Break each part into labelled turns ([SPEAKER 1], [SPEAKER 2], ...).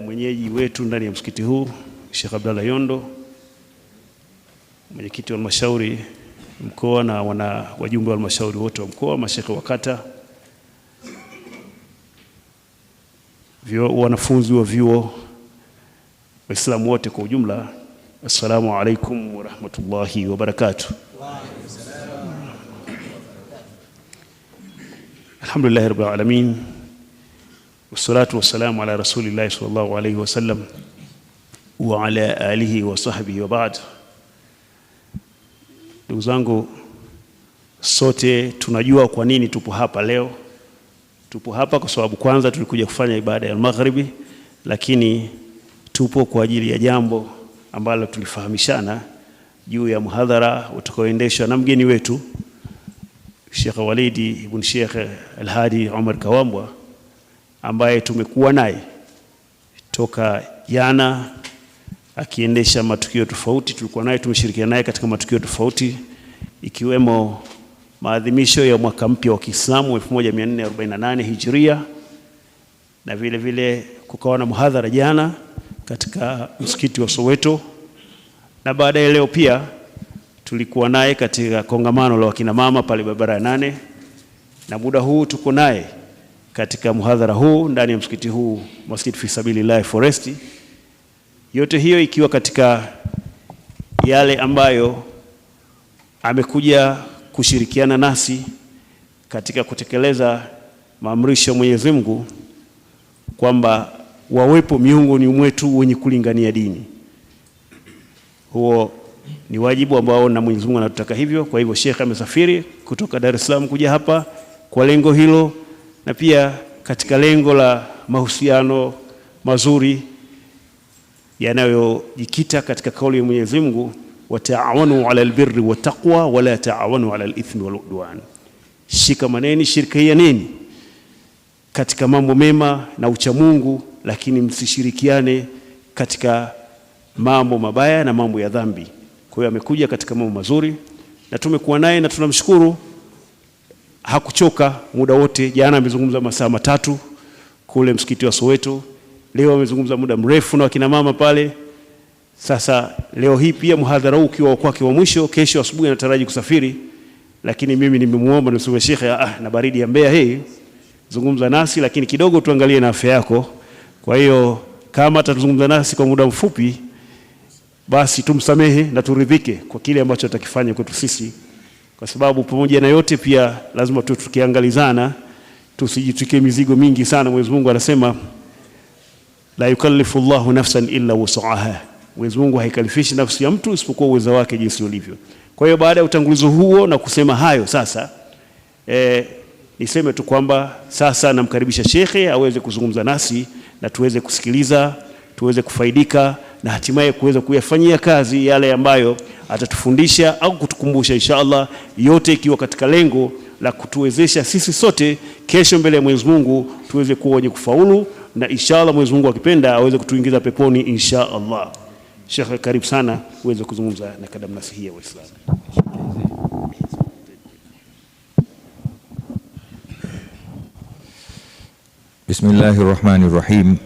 [SPEAKER 1] mwenyeji wetu ndani ya msikiti huu Sheikh Abdalla Yondo, mwenyekiti wa halmashauri mkoa na wajumbe wa halmashauri wote wa mkoa, mashekhe wa kata, wanafunzi wa vyuo, Waislamu wote kwa ujumla, assalamu alaikum wa rahmatullahi wa barakatuh. Alhamdulillahi rabbil alamin, wassalatu wassalamu ala rasulillahi sallallahu alayhi wasallam wa ala alihi wa sahbihi wa ba'd. Ndugu zangu, sote tunajua kwa nini tupo hapa leo. Tupo hapa kwa sababu kwanza tulikuja kufanya ibada ya magharibi, lakini tupo kwa ajili ya jambo ambalo tulifahamishana juu ya muhadhara utakaoendeshwa na mgeni wetu Sheikh Walidi ibn Sheikh Al-Hadi Omar Kawambwa, ambaye tumekuwa naye toka jana akiendesha matukio tofauti. Tulikuwa naye, tumeshirikiana naye katika matukio tofauti, ikiwemo maadhimisho ya mwaka mpya wa Kiislamu 1448 Hijria, na vile vile kukawa na muhadhara jana katika msikiti wa Soweto, na baadaye leo pia tulikuwa naye katika kongamano la wakina mama pale barabara ya 8, na muda huu tuko naye katika muhadhara huu ndani ya msikiti huu, Masjid fi Sabilillah Forest. Yote hiyo ikiwa katika yale ambayo amekuja kushirikiana nasi katika kutekeleza maamrisho ya Mwenyezi Mungu kwamba wawepo miongoni mwetu wenye kulingania dini. Huo ni wajibu ambao na Mwenyezi Mungu anatutaka hivyo. Kwa hivyo Sheikh amesafiri kutoka Dar es Salaam kuja hapa kwa lengo hilo, na pia katika lengo la mahusiano mazuri yanayojikita katika kauli ya Mwenyezi Mungu, wataawanu ala albirri wattaqwa wala taawanu ala alithmi waludwan, shikamaneni, shirikianeni katika mambo mema na uchamungu, lakini msishirikiane katika mambo mabaya na mambo ya dhambi. Kwa hiyo amekuja katika mambo mazuri na tumekuwa naye na tunamshukuru. Hakuchoka muda wote. Jana amezungumza masaa 3 kule msikiti wa Soweto, leo amezungumza muda mrefu na wakina mama pale. Sasa leo hii pia muhadhara huu ukiwa kwake wa mwisho, kesho asubuhi anataraji kusafiri, lakini mimi nimemuomba niseme Sheikh, na baridi ya Mbeya hii, zungumza nasi lakini kidogo tuangalie na afya yako. Kwa hiyo kama atazungumza nasi kwa muda mfupi, basi tumsamehe na turidhike kwa kile ambacho atakifanya kwetu sisi, kwa sababu pamoja na yote pia lazima tukiangalizana, tusijitwike mizigo mingi sana. Mwenyezi Mungu anasema la yukallifu Allahu nafsan illa wus'aha, Mwenyezi Mungu haikalifishi nafsi ya mtu isipokuwa uwezo wake jinsi ulivyo. Kwa hiyo baada ya utangulizo huo na kusema hayo, sasa niseme tu kwamba sasa namkaribisha shekhe aweze kuzungumza nasi na tuweze kusikiliza, tuweze kufaidika na hatimaye kuweza kuyafanyia kazi yale ambayo atatufundisha au kutukumbusha inshallah, yote ikiwa katika lengo la kutuwezesha sisi sote kesho mbele ya Mwenyezi Mungu tuweze kuwa wenye kufaulu, na inshallah Mwenyezi Mungu akipenda aweze kutuingiza peponi inshallah. Sheikh, karibu sana uweze kuzungumza na kadamu nasihi wa Islam.
[SPEAKER 2] Bismillahirrahmanirrahim.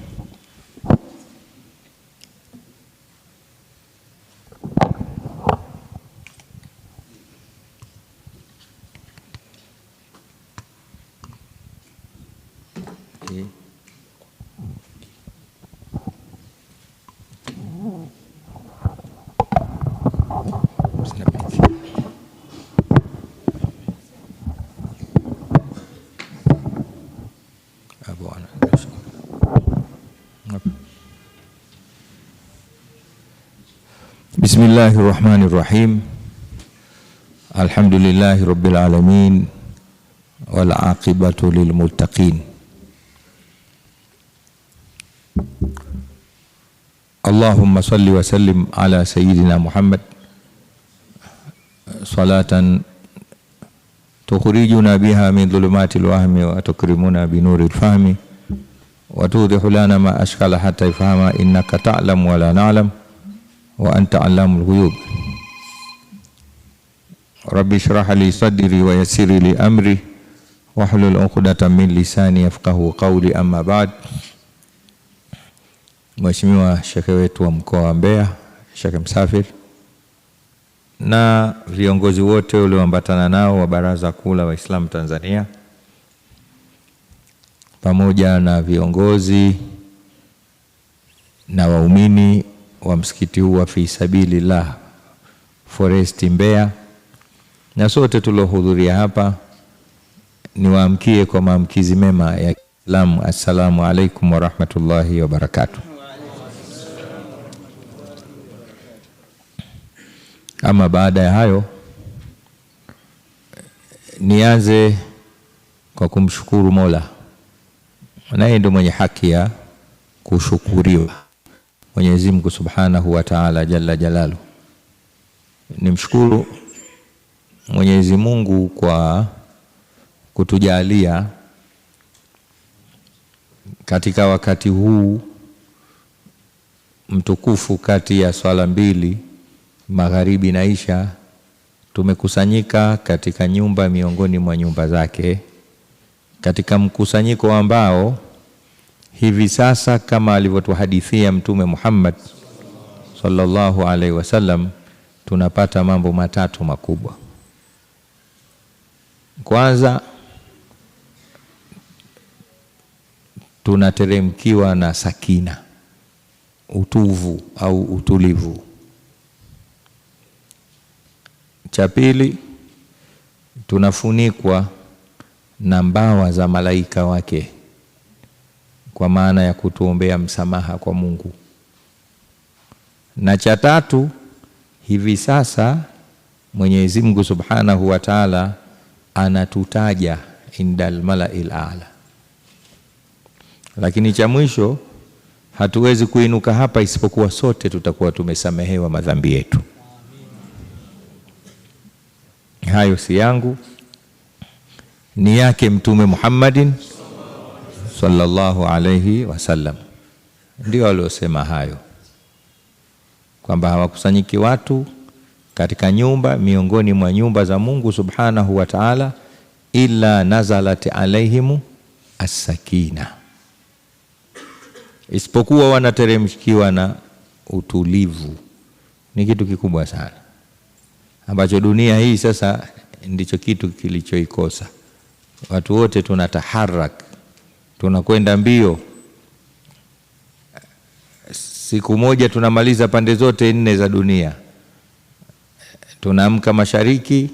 [SPEAKER 2] Bismillahirrahmanirrahim. Alhamdulillahi rabbil alamin wal aqibatu lil muttaqin. Allahumma salli wa sallim ala sayyidina Muhammad salatan tukhrijuna biha min dhulumatil wahmi wa tukrimuna bi nuril fahmi wa tudhihu lana ma ashkala hatta ifhama innaka ta'lam wa la na'lam wa anta 'allamul ghuyub. Rabbi shrah li sadri wa yassir li amri wahlul 'uqdatam min lisani yafqahu qawli, amma ba'd. Mheshimiwa Shekhe wetu wa mkoa wa Mbeya, Shekhe Msafiri, na viongozi wote walioambatana nao wa Baraza Kuu la Waislamu Tanzania, pamoja na viongozi na waumini wa msikiti huu wa Fi Sabilillah Forest Mbeya, na sote tuliohudhuria hapa, niwaamkie kwa maamkizi mema ya Islam. Assalamu alaikum wa rahmatullahi wa barakatuh. Ama baada ya hayo, nianze kwa kumshukuru Mola, naye ndio mwenye haki ya kushukuriwa, Mwenyezi Mungu Subhanahu wa Ta'ala jalla jalalu. Nimshukuru Mwenyezi Mungu kwa kutujalia katika wakati huu mtukufu kati ya swala mbili, magharibi na isha, tumekusanyika katika nyumba miongoni mwa nyumba zake, katika mkusanyiko ambao hivi sasa kama alivyotuhadithia Mtume Muhammad sallallahu alaihi wasallam, tunapata mambo matatu makubwa. Kwanza, tunateremkiwa na sakina, utuvu au utulivu. Cha pili, tunafunikwa na mbawa za malaika wake, kwa maana ya kutuombea msamaha kwa Mungu. Na cha tatu, hivi sasa Mwenyezi Mungu Subhanahu wa Ta'ala anatutaja indal mala'il a'la. Lakini cha mwisho, hatuwezi kuinuka hapa isipokuwa sote tutakuwa tumesamehewa madhambi yetu. Hayo si yangu, ni yake Mtume Muhammadin sallallahu alayhi wasallam, ndio aliosema hayo, kwamba hawakusanyiki watu katika nyumba miongoni mwa nyumba za Mungu Subhanahu wa Ta'ala illa nazalat alaihimu as-sakina, isipokuwa wanateremshikiwa na utulivu. Ni kitu kikubwa sana ambacho dunia hii sasa ndicho kitu kilichoikosa. Watu wote tunataharak, tunakwenda mbio. Siku moja tunamaliza pande zote 4 za dunia. Tunaamka mashariki,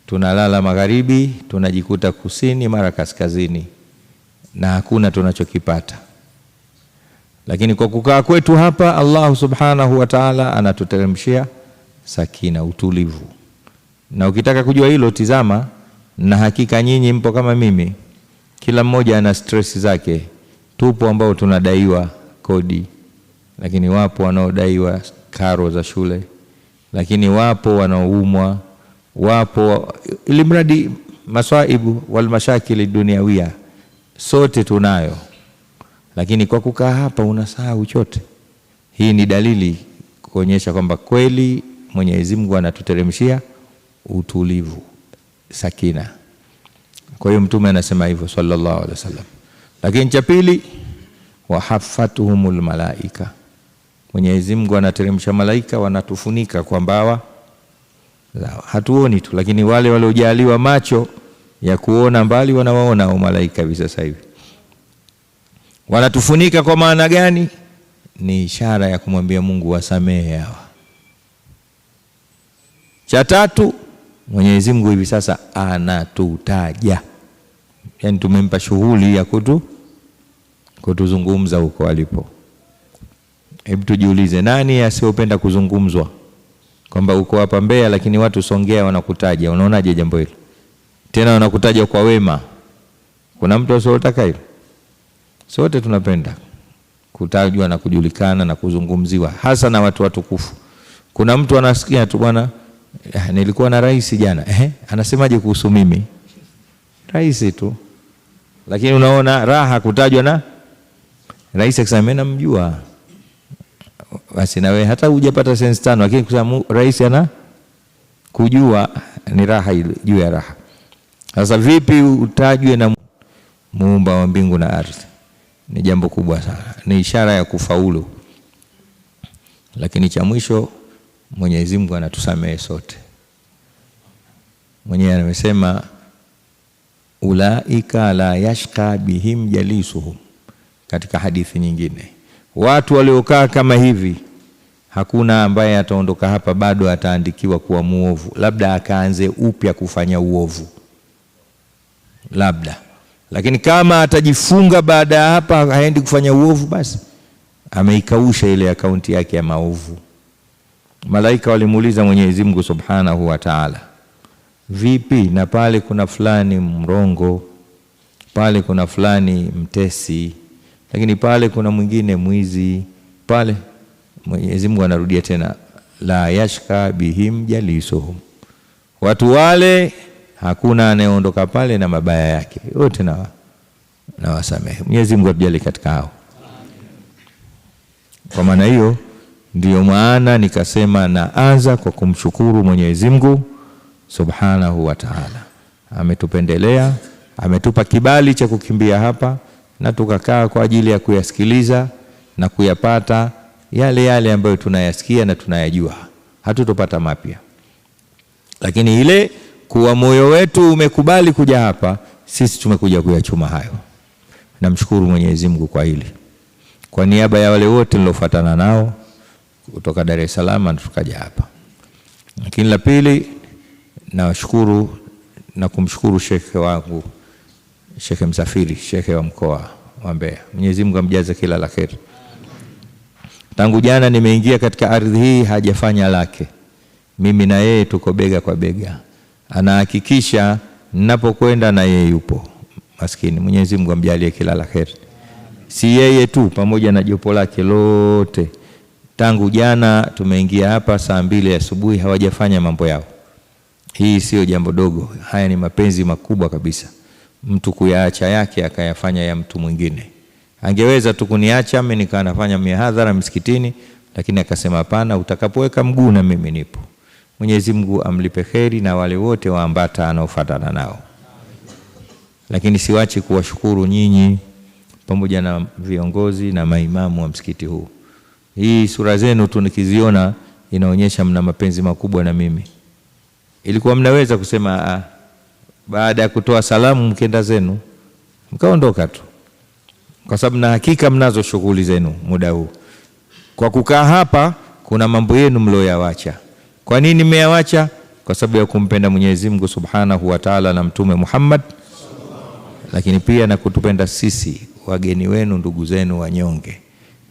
[SPEAKER 2] tunalala magharibi, tunajikuta kusini mara kaskazini, na hakuna tunachokipata. Lakini kwa kukaa kwetu hapa, Allah Subhanahu wa Ta'ala anatuteremshia sakina, utulivu. Na ukitaka kujua hilo, tizama, na hakika nyinyi mpo kama mimi, kila mmoja ana stress zake. Tupo ambao tunadaiwa kodi, lakini wapo wanaodaiwa karo za shule, lakini wapo wanaoumwa, wapo ilimradi masaibu wal mashakili duniawia, sote tunayo. Lakini kwa kukaa hapa unasahau chote. Hii ni dalili kuonyesha kwamba kweli Mwenyezi Mungu anatuteremshia utulivu, sakina. Kwa hiyo Mtume anasema hivyo sallallahu alaihi wasallam. Lakini cha pili, wa hafatuhumul malaika, Mwenyezi Mungu anateremsha malaika, wanatufunika kwa mbawa. Hatuoni tu, lakini wale waliojaliwa macho ya kuona mbali wanawaona hao malaika hivi sasa hivi. Wanatufunika kwa maana gani? Ni ishara ya kumwambia Mungu wasamehe hawa. Cha tatu, Mwenyezi Mungu hivi sasa anatutaja. Yaani tumempa shughuli ya kutuzungumza huko alipo. Hebu tujiulize, nani asiyopenda kuzungumzwa? Kwamba uko hapa Mbeya lakini watu Songea wanakutaja. Unaonaje jambo hilo? Tena wanakutaja kwa wema. Kuna mtu asiyotaka hilo? Sote tunapenda kutajwa na kujulikana na kuzungumziwa, hasa na watu watukufu. Kuna mtu anasikia tu, bwana, nilikuwa na rais jana. Anasemaje kuhusu mimi? Rais tu. Lakini unaona raha kutajwa na rais, akisema mimi namjua. Basi na wewe hata hujapata sense tano, lakini kusema rais ana kujua ni raha ile juu ya raha. Sasa vipi utajwe na muumba wa mbingu na ardhi? ni jambo kubwa sana, ni ishara ya kufaulu. Lakini cha mwisho, Mwenyezi Mungu anatusamehe sote. Mwenyewe amesema ulaika la yashqa bihim jalisuhum, katika hadithi nyingine, watu waliokaa kama hivi hakuna ambaye ataondoka hapa bado ataandikiwa kuwa muovu, labda akaanze upya kufanya uovu labda, lakini kama atajifunga baada ya hapa haendi kufanya uovu, basi ameikausha ile akaunti yake ya maovu. Malaika walimuuliza Mwenyezi Mungu Subhanahu wa Ta'ala, vipi na pale kuna fulani mrongo, pale kuna fulani mtesi, lakini pale kuna mwingine mwizi pale? Mwenyezi Mungu anarudia tena, la yashka bihim jalisuhum, watu wale hakuna anayeondoka pale na mabaya yake, yote na wasamehe. Mwenyezi Mungu atujalie katika hao. Kwa maana hiyo ndiyo maana nikasema naanza kwa kumshukuru Mwenyezi Mungu Subhanahu wa Ta'ala. Ametupendelea, ametupa kibali cha kukimbia hapa na tukakaa kwa ajili ya kuyasikiliza na kuyapata yale ambayo tunayasikia na tunayajua. Hatutopata mapya, lakini ile kuwa moyo wetu umekubali kuja hapa, sisi tumekuja kuyachuma hayo. Namshukuru Mwenyezi Mungu kwa hili, kwa niaba ya wale wote nilofuatana nao kutoka Dar es Salaam na tukaja hapa. Lakini la pili, nawashukuru na kumshukuru shekhe wangu Sheikh Msafiri, shekhe wa mkoa wa Mbeya. Mwenyezi Mungu amjaze kila la kheri. Tangu jana nimeingia katika ardhi hii hajafanya lake, mimi na yeye tuko bega kwa bega, anahakikisha ninapokwenda na yeye yupo. Maskini, Mwenyezi Mungu amjalie kila la kheri. Si yeye tu, pamoja na jopo lake lote. Tangu jana tumeingia hapa saa 2 asubuhi hawajafanya mambo yao. Hii sio jambo dogo, haya ni mapenzi makubwa kabisa. Mtu kuyaacha yake akayafanya ya mtu mwingine. Angeweza tu kuniacha mimi nikaa nafanya mihadhara msikitini, lakini akasema hapana, utakapoweka mguu na mimi nipo. Mwenyezi Mungu amlipe kheri na wale wote waambata anaofuatana nao. Lakini siwachi kuwashukuru nyinyi pamoja na viongozi na maimamu wa msikiti huu. Hii sura zenu tu nikiziona inaonyesha mna mapenzi makubwa na mimi. Ilikuwa mnaweza kusema baada ya kutoa salamu mkenda zenu mkaondoka tu, kwa sababu na hakika mnazo shughuli zenu muda huu. Kwa kukaa hapa kuna mambo yenu mlioyawacha. Kwa nini mmeyawacha? Kwa sababu ya kumpenda Mwenyezi Mungu Subhanahu wa Ta'ala na Mtume Muhammad, lakini pia na kutupenda sisi wageni wenu, ndugu zenu wanyonge.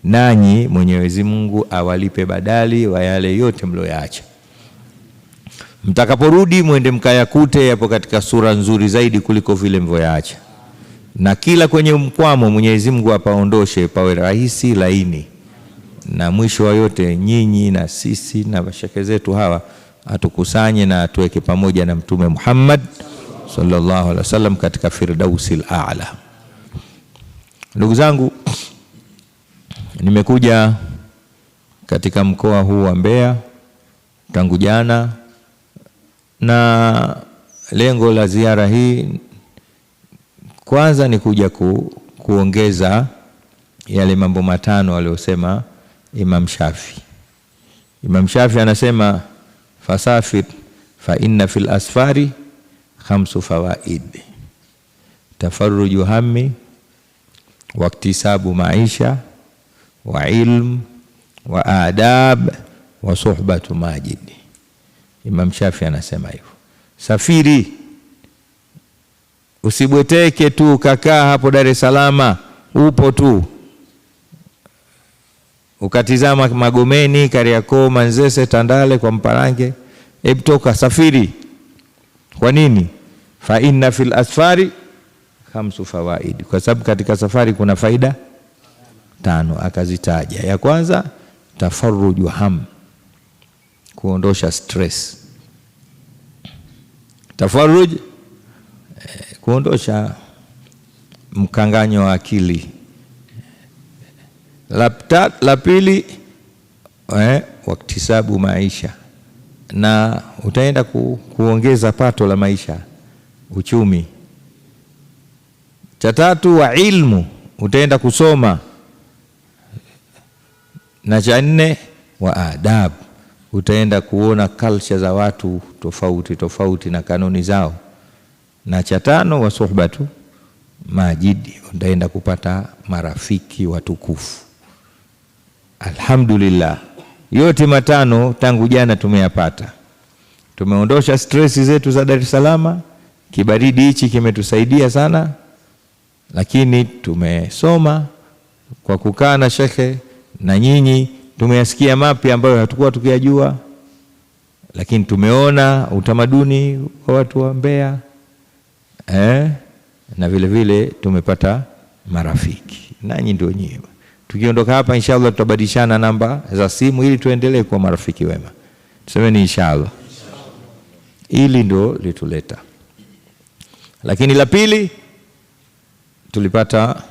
[SPEAKER 2] Nanyi Mwenyezi Mungu awalipe badali wa yale yote mlioyaacha. Mtakaporudi mwende mkayakute yapo katika sura nzuri zaidi kuliko vile mlivyoyaacha. Na kila kwenye mkwamo Mwenyezi Mungu apaondoshe pawe rahisi laini. Na mwisho wa yote nyinyi na sisi na mashaka zetu hawa atukusanye na atuweke pamoja na Mtume Muhammad sallallahu alaihi wasallam katika firdausil a'la. Ndugu zangu, nimekuja katika mkoa huu wa Mbeya tangu jana, na lengo la ziara hii kwanza ni kuja kuongeza yale mambo matano aliyosema Imam Shafi. Imam Shafi anasema fasafir fa inna fil asfari 5 fawaid: tafarruju hammi wa iktisabu maisha wa ilm wa adab wa suhbatu majid. Imam Shafi anasema hivyo. Safiri, usibweteke tu kakaa hapo Dar es Salaam upo tu ukatizama Magomeni, Kariakoo, Manzese, Tandale kwa Mparange. Hebu toka, safiri. Kwa nini? Fa inna fil asfari 5 fawaid, kwa sababu katika safari kuna faida 5 akazitaja. Ya kwanza tafarruju ham, kuondosha stress. Tafarruj, kuondosha mkanganyo wa akili. La pili waktisabu maisha, na utaenda kuongeza pato la maisha, uchumi. Cha tatu wa ilmu, utaenda kusoma. Na cha 4 wa adab, utaenda kuona culture za watu tofauti tofauti na kanuni zao. Na cha 5 wa suhbatu majidi, utaenda kupata marafiki watukufu. Alhamdulillah, yote matano tangu jana tumeyapata. Tumeondosha stress zetu za Dar es Salaam, kibaridi hichi kimetusaidia sana, lakini tumesoma kwa kukaa na shekhe na nyinyi, tumeyasikia mapya ambayo hatukuwa tukiyajua, lakini tumeona utamaduni wa watu wa Mbeya, na vile vile tumepata marafiki. Nanyi ndio nyinyi. Tukiondoka hapa inshallah tutabadilishana namba za simu ili tuendelee kuwa marafiki wema. Tusemeni inshallah. Ili ndio lituleta. Lakini la pili, tulipata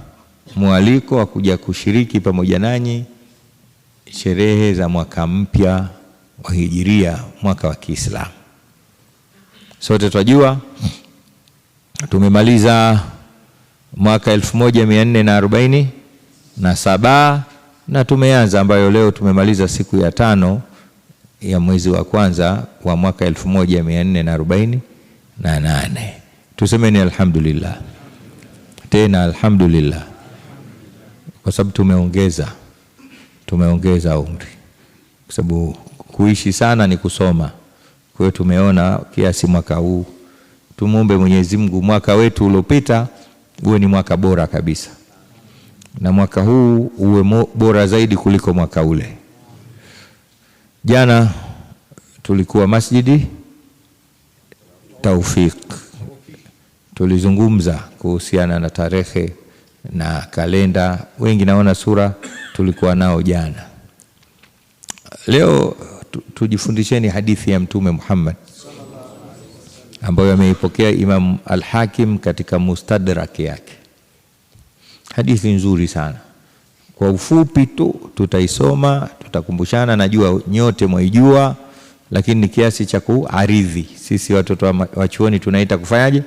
[SPEAKER 2] mwaliko wa kuja kushiriki pamoja nanyi sherehe za mwaka mpya wa Hijiria, mwaka wa Kiislamu. Sote tunajua tumemaliza mwaka 1447 na tumeanza ambayo leo tumemaliza siku ya 5 ya mwezi wa kwanza wa mwaka 1448. Tusemeni alhamdulillah. Tena alhamdulillah. Kwa sababu tumeongeza umri. Kwa sababu kuishi sana ni kusoma. Kwa hiyo tumeona kiasi mwaka huu tumuombe Mwenyezi Mungu mwaka wetu uliopita uwe ni mwaka bora kabisa. Na mwaka huu uwe bora zaidi kuliko mwaka ule. Jana tulikuwa Masjidi Tawfik. Tulizungumza kuhusiana na tarehe na kalenda. Wengi naona sura tulikuwa nao jana. Leo tujifundisheni hadithi ya Mtume Muhammad ambayo ameipokea Imam Al-Hakim katika Mustadrak yake. Hadithi nzuri sana. Kwa ufupi tu tutaisoma, tutakumbushana, najua nyote mwaijua, lakini ni kiasi cha kuaridhi. Sisi watoto wa chuoni tunaita kufanyaje?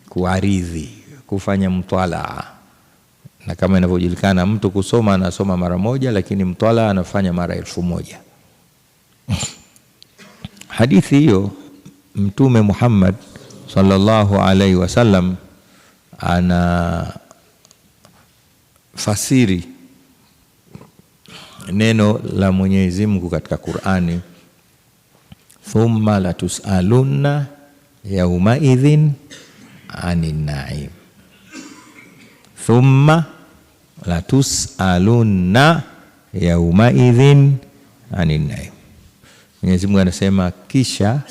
[SPEAKER 2] Kuaridhi, kufanya mtwala. Na kama inavyojulikana, mtu kusoma anasoma mara moja, lakini mtwala anafanya mara 1000. Hadithi hiyo Mtume Muhammad sallallahu alaihi wasallam ana fasiri neno la Mwenyezi Mungu katika Qur'ani, thumma latusalunna yawma idhin anin na'im. Thumma latusalunna yawma idhin anin na'im. Mwenyezi Mungu anasema kisha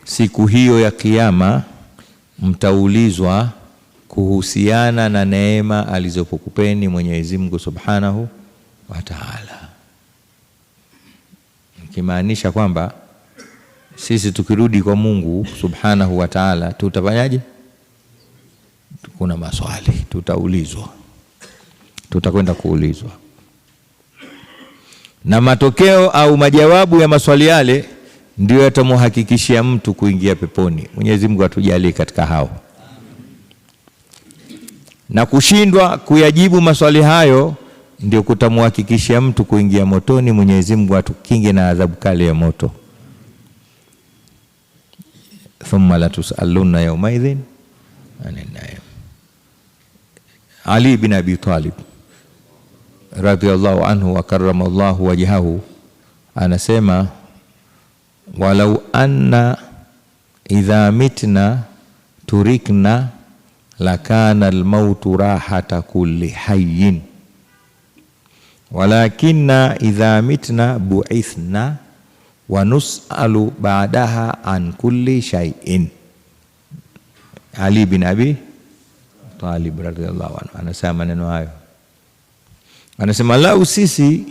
[SPEAKER 2] siku hiyo ya kiyama mtaulizwa kuhusiana na neema alizopokupeni Mwenyezi Mungu Subhanahu wa Ta'ala. Nikimaanisha kwamba sisi tukirudi kwa Mungu Subhanahu wa Ta'ala tutafanyaje? Kuna maswali, tutaulizwa. Tutakwenda kuulizwa. Na matokeo au majawabu ya maswali yale ndio yatamhakikishia mtu kuingia peponi. Mwenyezi Mungu atujalie katika hao. Na kushindwa kuyajibu maswali hayo ndio kutamhakikishia mtu kuingia motoni. Mwenyezi Mungu atukinge na adhabu kali ya moto. Thumma latusaluna yawma idhin anin na'im. Ali bin Abi Talib radhiyallahu anhu wa karramallahu wajhahu anasema, walau anna idha mitna turikna lakana almautu rahata kulli hayyin walakinna idha mitna bu'ithna wa nus'alu ba'daha an kulli shay'in. Ali bin Abi Talib radhiyallahu anhu anasema maneno hayo. Anasema lau sisi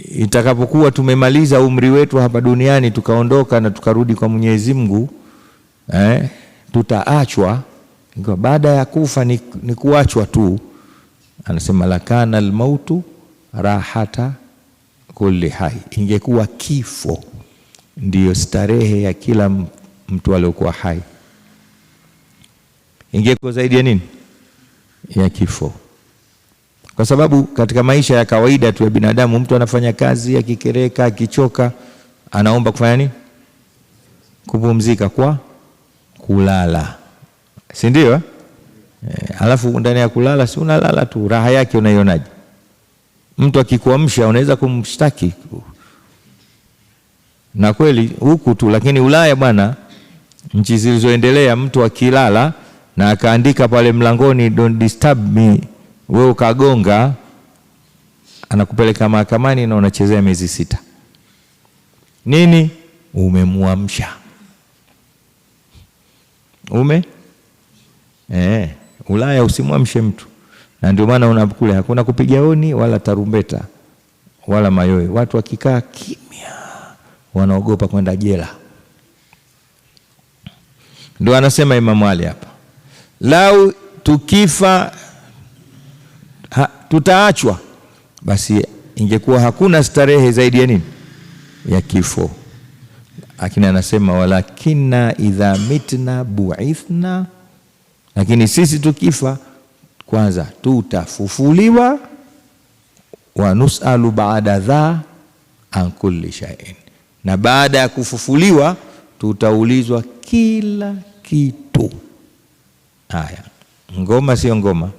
[SPEAKER 2] itakapokuwa tumemaliza umri wetu hapa duniani tukaondoka na tukarudi kwa Mwenyezi Mungu, tutaachwa. Baada ya kufa ni kuachwa tu. Anasema lakana almautu rahata kulli hai. Ingekuwa kifo ndiyo starehe ya kila mtu aliyokuwa hai. Ingekuwa zaidi ya nini? ya kifo. Kwa sababu katika maisha ya kawaida tu ya binadamu, mtu anafanya kazi, akikereka, akichoka, anaomba kufanya nini? Kupumzika kwa kulala, si ndio? Alafu ndani ya kulala si unalala tu, raha yake unaionaje? Mtu akikuamsha unaweza kumshtaki. Na kweli huku tu, lakini Ulaya bwana, nchi zilizoendelea, mtu akilala na akaandika pale mlangoni don't disturb me, wewe ukagonga, anakupeleka mahakamani na unachezea miezi 6. Nini? Umemuamsha. Ulaya usimwamshe mtu. Na ndio maana unakule hakuna kupiga honi wala tarumbeta wala mayowe. Watu wakikaa kimya wanaogopa kwenda jela. Ndio anasema Imam Ali hapa, lau tukifa tutaachwa, basi ingekuwa hakuna starehe zaidi ya nini? Ya kifo. Lakini anasema walakinna idha mitna bu'ithna, lakini sisi tukifa kwanza tutafufuliwa, wa nus'alu ba'da dha an kulli shay'in, na baada ya kufufuliwa tutaulizwa kila kitu. Haya, ngoma sio ngoma.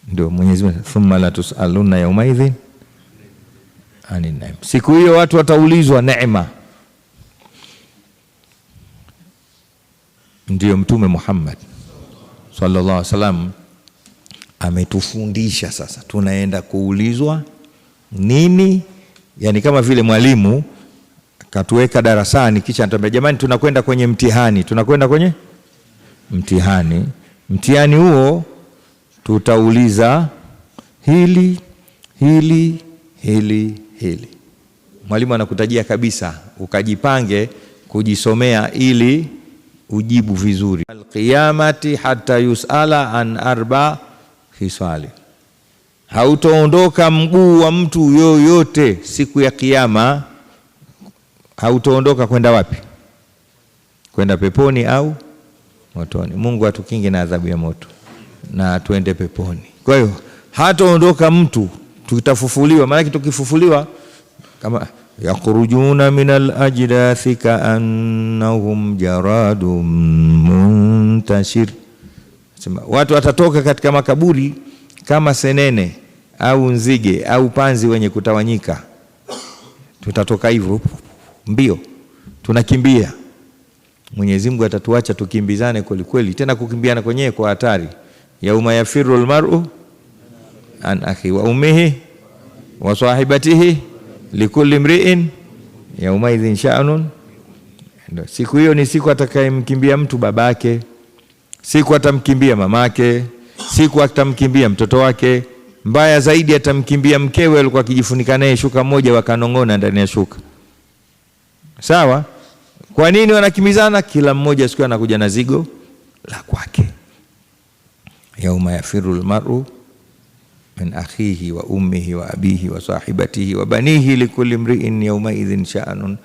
[SPEAKER 2] Ndio Mwenyezi Mungu, thumma la tus'aluna yawmaidhin anin na'im. Siku hiyo watu wataulizwa neema. Ndio Mtume Muhammad sallallahu alaihi wasallam ametufundisha. Sasa tunaenda kuulizwa nini? Yani kama vile mwalimu katuweka darasani kisha anatuambia jamani, tunakwenda kwenye mtihani. Tunakwenda kwenye mtihani. Mtihani huo tutauliza hili hili hili hili. Mwalimu anakutajia kabisa ukajipange kujisomea ili ujibu vizuri. Al-qiyamati hatta yus'ala an 4 khisali. Hautaondoka mguu wa mtu yoyote siku ya kiyama. Hautaondoka kwenda wapi? Kwenda peponi au motoni. Mungu atukinge na adhabu ya moto na tuende peponi. Kwa hiyo hataondoka mtu, tutafufuliwa. Maana tukifufuliwa kama yakhrujuna minal ajdathi ka'annahum jaradun muntashir, sema watu watatoka katika makaburi kama senene au nzige au panzi wenye kutawanyika. Tutatoka hivyo mbio, tunakimbia. Mwenyezi Mungu atatuacha tukimbizane kweli kweli, tena kukimbiana kwenyewe kwa hatari. Yauma yafiru almar'u an akhi wa ummihi wa sahibatihi likulli mri'in yauma idhin sha'nun. Siku hiyo ni siku atakayemkimbia mtu babake, siku atamkimbia mamake, siku atamkimbia mtoto wake, mbaya zaidi atamkimbia mkewe alikuwa akijifunika naye shuka moja wakanong'ona ndani ya shuka. Sawa? Kwa nini wanakimbizana? Kila mmoja siku anakuja na zigo la kwake. Yauma yafiru almar'u min akhihi wa ummihi wa abihi wa sahibatihi wa banihi likulli mri'in yawma idhin sha'nun.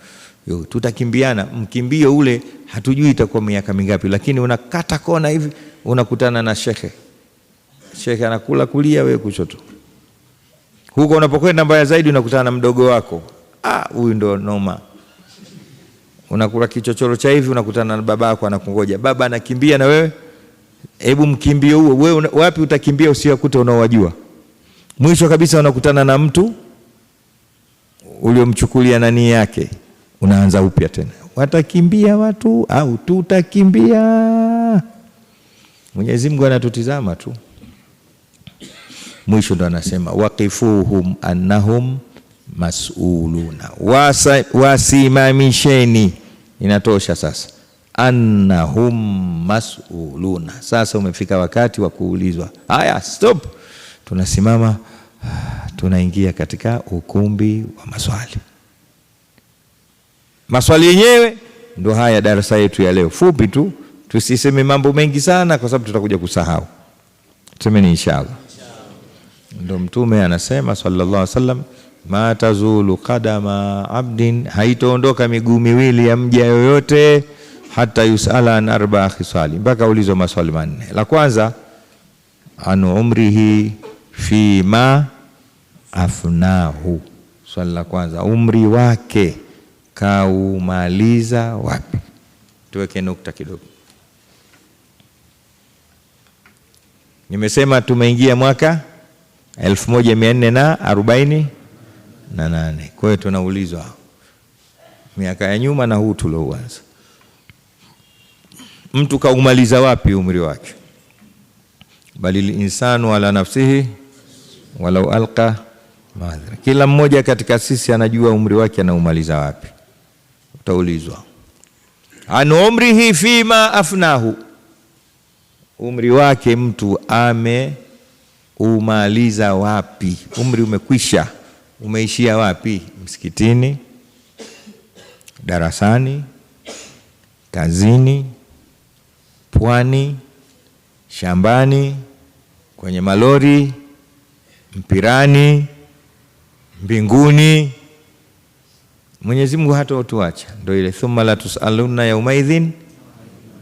[SPEAKER 2] Tutakimbiana. Mkimbio ule hatujui itakuwa miaka mingapi, lakini unakata kona hivi unakutana na shekhe. Shekhe anakula kulia, wewe kushoto. Huko unapokwenda mbaya zaidi unakutana na mdogo wako. Huyu ndo noma. Unakula kichochoro cha hivi unakutana na babako anakungoja. Baba anakimbia na wewe. Hebu mkimbio huo, wewe wapi utakimbia usiwakuta unaowajua? Mwisho kabisa unakutana na mtu uliomchukulia nani yake. Unaanza upya tena. Watakimbia watu au tutakimbia? Mwenyezi Mungu anatutizama tu. Mwisho ndo anasema waqifuhum annahum mas'uluna. Wasimamisheni. Inatosha sasa. Annahum mas'uluna. Sasa umefika wakati wa kuulizwa. Haya, stop. Tunasimama, tunaingia katika ukumbi wa maswali. Maswali yenyewe ndo haya darasa yetu ya leo. Fupi tu, tusiseme mambo mengi sana kwa sababu tutakuja kusahau. Tusemeni inshallah. Ndo Mtume anasema sallallahu alaihi wasallam, ma tazulu qadama abdin, haitaondoka miguu miwili ya mja yoyote hata yusala an 4 khisali, mpaka ulizwe maswali 4. La kwanza, an umrihi fima afnahu. Swali la kwanza, umri wake kaumaliza wapi? Tuweke nukta kidogo. Nimesema tumeingia mwaka 1448. Kwa hiyo tunaulizwa miaka ya nyuma na huu tulioanza, mtu kaumaliza wapi umri wake? Bali insanu ala nafsihi walau alqa madhira. Kila mmoja katika sisi anajua umri wake anaumaliza wapi. Utaulizwa an umrihi fima afnahu, umri wake mtu ameumaliza wapi? Umri umekwisha, umeishia wapi? Msikitini, darasani, kazini, pwani, shambani, kwenye malori, mpirani, mbinguni. Mwenyezi Mungu hata utuacha. Ndio ile thumma la tusaluna yaumaidhin,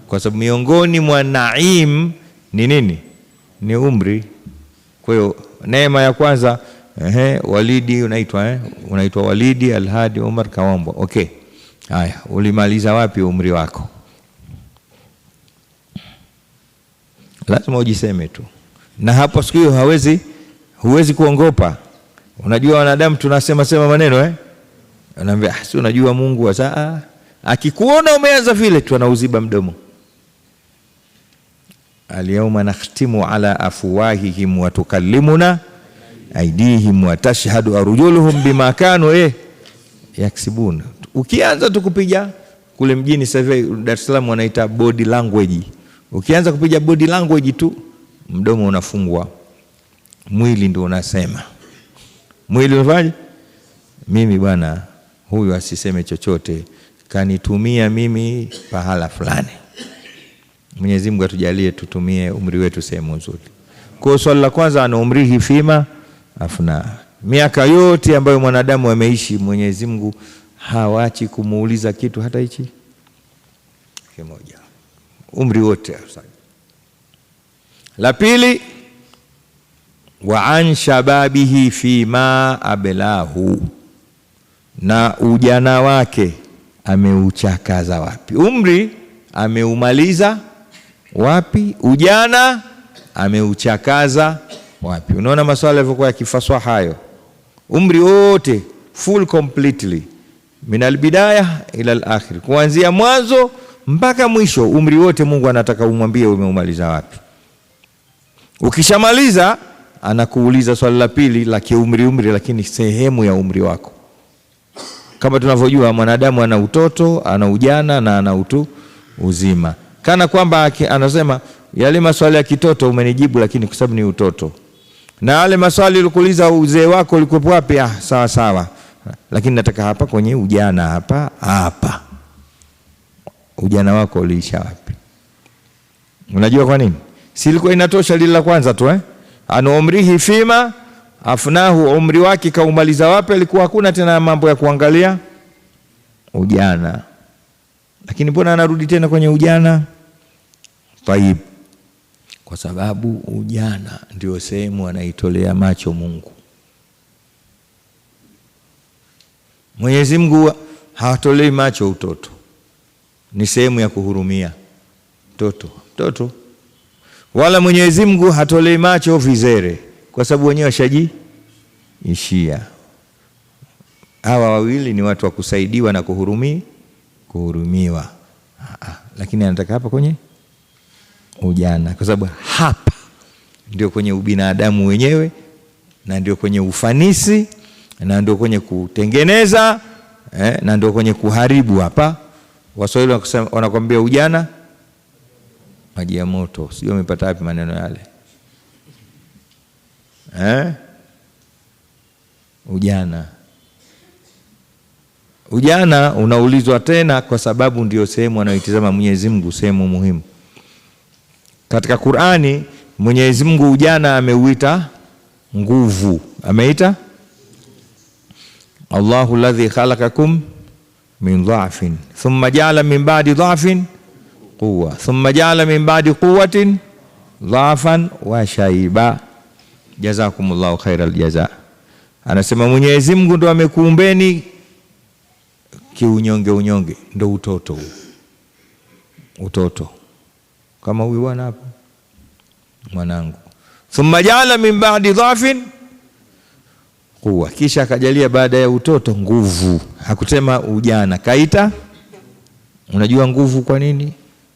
[SPEAKER 2] kwa sababu miongoni mwa naim ni nini? Ni umri. Kwa hiyo neema ya kwanza, Walidi unaitwa Walidi Alhadi Umar Kawambwa. Okay. Haya, ulimaliza wapi umri wako? Lazima ujiseme tu. Na hapo siku hiyo huwezi kuongopa. Unajua wanadamu tunasema maneno Anaambia si unajua Mungu wasaa. Akikuona umeanza vile tu anauziba mdomo. Al-yawma nakhtimu ala afwahihim wa tukallimuna aydihim wa tashhadu arjuluhum bima kanu yaksibun. Ukianza tu kupiga kule mjini sasa hivi Dar es Salaam wanaita body language. Ukianza kupiga body language tu mdomo unafungwa. Mwili ndio unasema. Mwili unafanya? Mimi bwana huyu asiseme chochote, kanitumia mimi pahala fulani. Mwenyezi Mungu atujalie tutumie umri wetu sehemu nzuri. Kwa swali la kwanza, ana umrihi fima afna. Miaka yote ambayo mwanadamu ameishi, Mwenyezi Mungu hawachi kumuuliza kitu hata hichi kimoja. Umri wote. La pili, wa an shababihi fima ablahu, na ujana wake ameuchakaza wapi? Umri ameumaliza wapi? Ujana ameuchakaza wapi? Unaona maswali yalivyokuwa yakifaswa hayo. Umri wote full completely min albidaya ila alakhir, kuanzia mwanzo mpaka mwisho, umri wote Mungu anataka umwambie umeumaliza wapi. Ukishamaliza anakuuliza swali la pili la kiumri, lakini sehemu ya umri wako. Kama tunavyojua mwanadamu ana utoto, ana ujana na ana utu uzima. Kana kwamba anasema yale maswali ya kitoto umenijibu, lakini kwa sababu ni utoto. Na yale maswali ulikuuliza uzee wako ulikuwa wapi? Sawa sawa. Lakini nataka hapa kwenye ujana hapa. Ujana wako uliisha wapi? Unajua kwa nini? Si ilikuwa inatosha lile la kwanza tu Ana umrihi fima afnahu, umri wake kaumaliza wapi? Alikuwa hakuna tena mambo ya kuangalia ujana. Lakini mbona anarudi tena kwenye ujana? Taib. Kwa sababu ujana ndio sehemu anaitolea macho Mungu. Mwenyezi Mungu hawatolei macho utoto. Ni sehemu ya kuhurumia toto. Wala Mwenyezi Mungu hatolei macho vizere, kwa sababu wenyewe washajiishia. Hawa wawili ni watu wa kusaidiwa na kuhurumiwa. Lakini anataka hapa kwenye ujana, kwa sababu hapa ndio kwenye ubinadamu wenyewe, na ndio kwenye ufanisi, na ndio kwenye kutengeneza, na ndio kwenye kuharibu. Hapa Waswahili wanakuambia ujana maji ya moto. Sijui umepata wapi maneno yale. Ujana unaulizwa tena kwa sababu ndio sehemu anayoitazama Mwenyezi Mungu, sehemu muhimu. Katika Qur'ani Mwenyezi Mungu ujana ameuita nguvu. Ameita Allahu alladhi khalaqakum min dha'fin thumma ja'ala min ba'di dha'fin quwwa thumma ja'ala min ba'di quwwatin dhafan wa shaiba. Jazakumullahu khairal jaza. Anasema Mwenyezi Mungu ndo amekuumbeni kiunyonge, unyonge ndo utoto. Utoto kama huyu bwana hapa mwanangu. Thumma ja'ala min ba'di dhafin quwwa, kisha akajalia baada ya utoto nguvu. Hakusema ujana, kaita. Unajua nguvu kwa nini?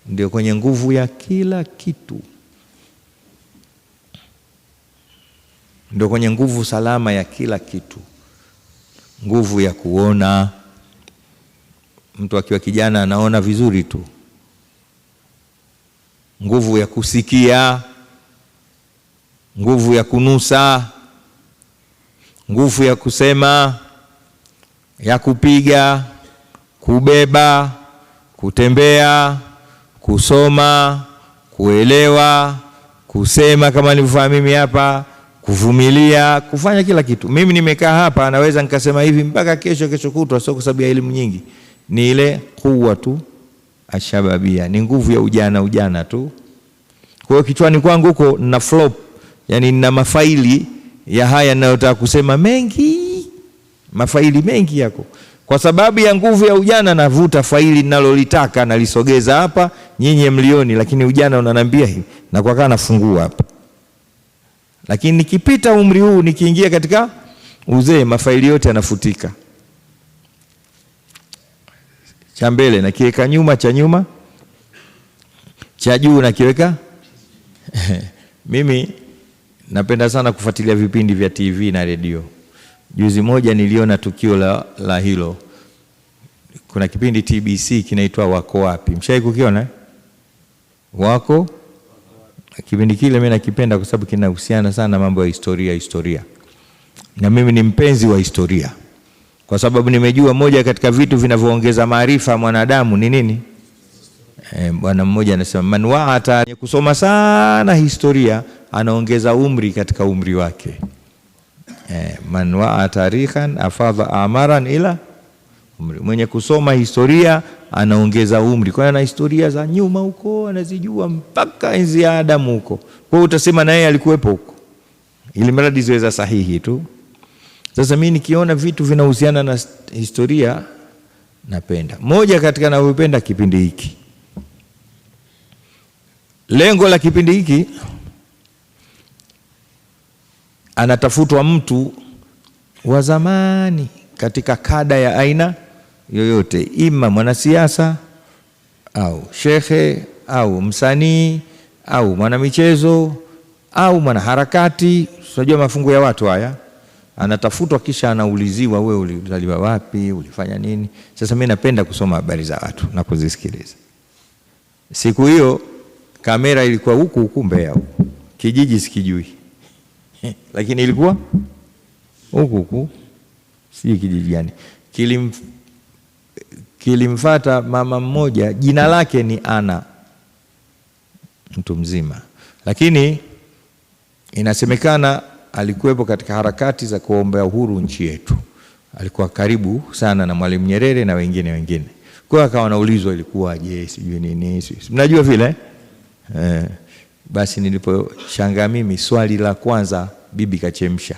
[SPEAKER 2] Ndio kwenye nguvu ya kila kitu, ndio kwenye nguvu salama ya kila kitu. Nguvu ya kuona, mtu akiwa kijana anaona vizuri tu. Nguvu ya kusikia, nguvu ya kunusa, nguvu ya kusema, ya kupiga, kubeba, kutembea, kusoma, kuelewa, kusema kama nilivyofahamu mimi hapa, kuvumilia, kufanya kila kitu. Mimi nimekaa hapa naweza nikasema hivi mpaka kesho kutwa, sio kwa sababu ya elimu nyingi. Ni ile kuwa tu ashababia, ni nguvu ya ujana tu. Kwa hiyo kichwani kwangu huko na flop, yani nina mafaili ya haya ninayotaka kusema mengi, mafaili mengi yako. Kwa sababu ya nguvu ya ujana navuta faili ninalolitaka nalisogeza hapa, nyinyi mlioni, lakini ujana unanambia hivi na kwa kana nafungua hapa. Lakini nikipita umri huu nikiingia katika uzee, mafaili yote yanafutika. Cha mbele na kiweka nyuma, cha nyuma, cha juu na kiweka. Mimi napenda sana kufuatilia vipindi vya TV na redio. Juzi moja niliona tukio la hilo. Kuna kipindi TBC kinaitwa Wako Wapi. Mshai kukiona? Wako. Kipindi kile mimi nakipenda kwa sababu kinahusiana sana mambo ya historia. Na mimi ni mpenzi wa historia. Kwa sababu nimejua moja katika vitu vinavyoongeza maarifa mwanadamu ni nini? Bwana mmoja anasema man wa'ata, kusoma sana historia anaongeza umri katika umri wake. Man wa'a tarikhan afadha amaran ila umri. Mwenye kusoma historia anaongeza umri. Kwa na historia za nyuma huko anazijua mpaka enzi ya Adamu huko. Kwa hiyo utasema na yeye alikuwepo huko, ili mradi ziweza sahihi tu. Sasa mimi nikiona vitu vinahusiana na historia napenda. Moja katika ninavyopenda kipindi hiki, lengo la kipindi hiki, anatafutwa mtu wa zamani katika kada ya aina yoyote, ima mwanasiasa au shekhe au msanii au mwanamichezo au mwanaharakati. Unajua mafungu ya watu haya. Anatafutwa kisha anauliziwa, wewe ulizaliwa wapi, ulifanya nini? Sasa mimi napenda kusoma habari za watu na kuzisikiliza. Siku hiyo kamera ilikuwa huku Mbeya huku. Kijiji sikijui. Lakini ilikuwa huku. Sijui kijiji gani. Kilimfuata mama mmoja, jina lake ni Ana. Mtu mzima. Lakini inasemekana alikuwepo katika harakati za kuombea uhuru nchi yetu. Alikuwa karibu sana na Mwalimu Nyerere na wengine. Kwa hiyo akawa anaulizwa ilikuwa je, sijui nini. Mnajua vile? Basi niliposhangaa mimi, swali la kwanza bibi kachemsha.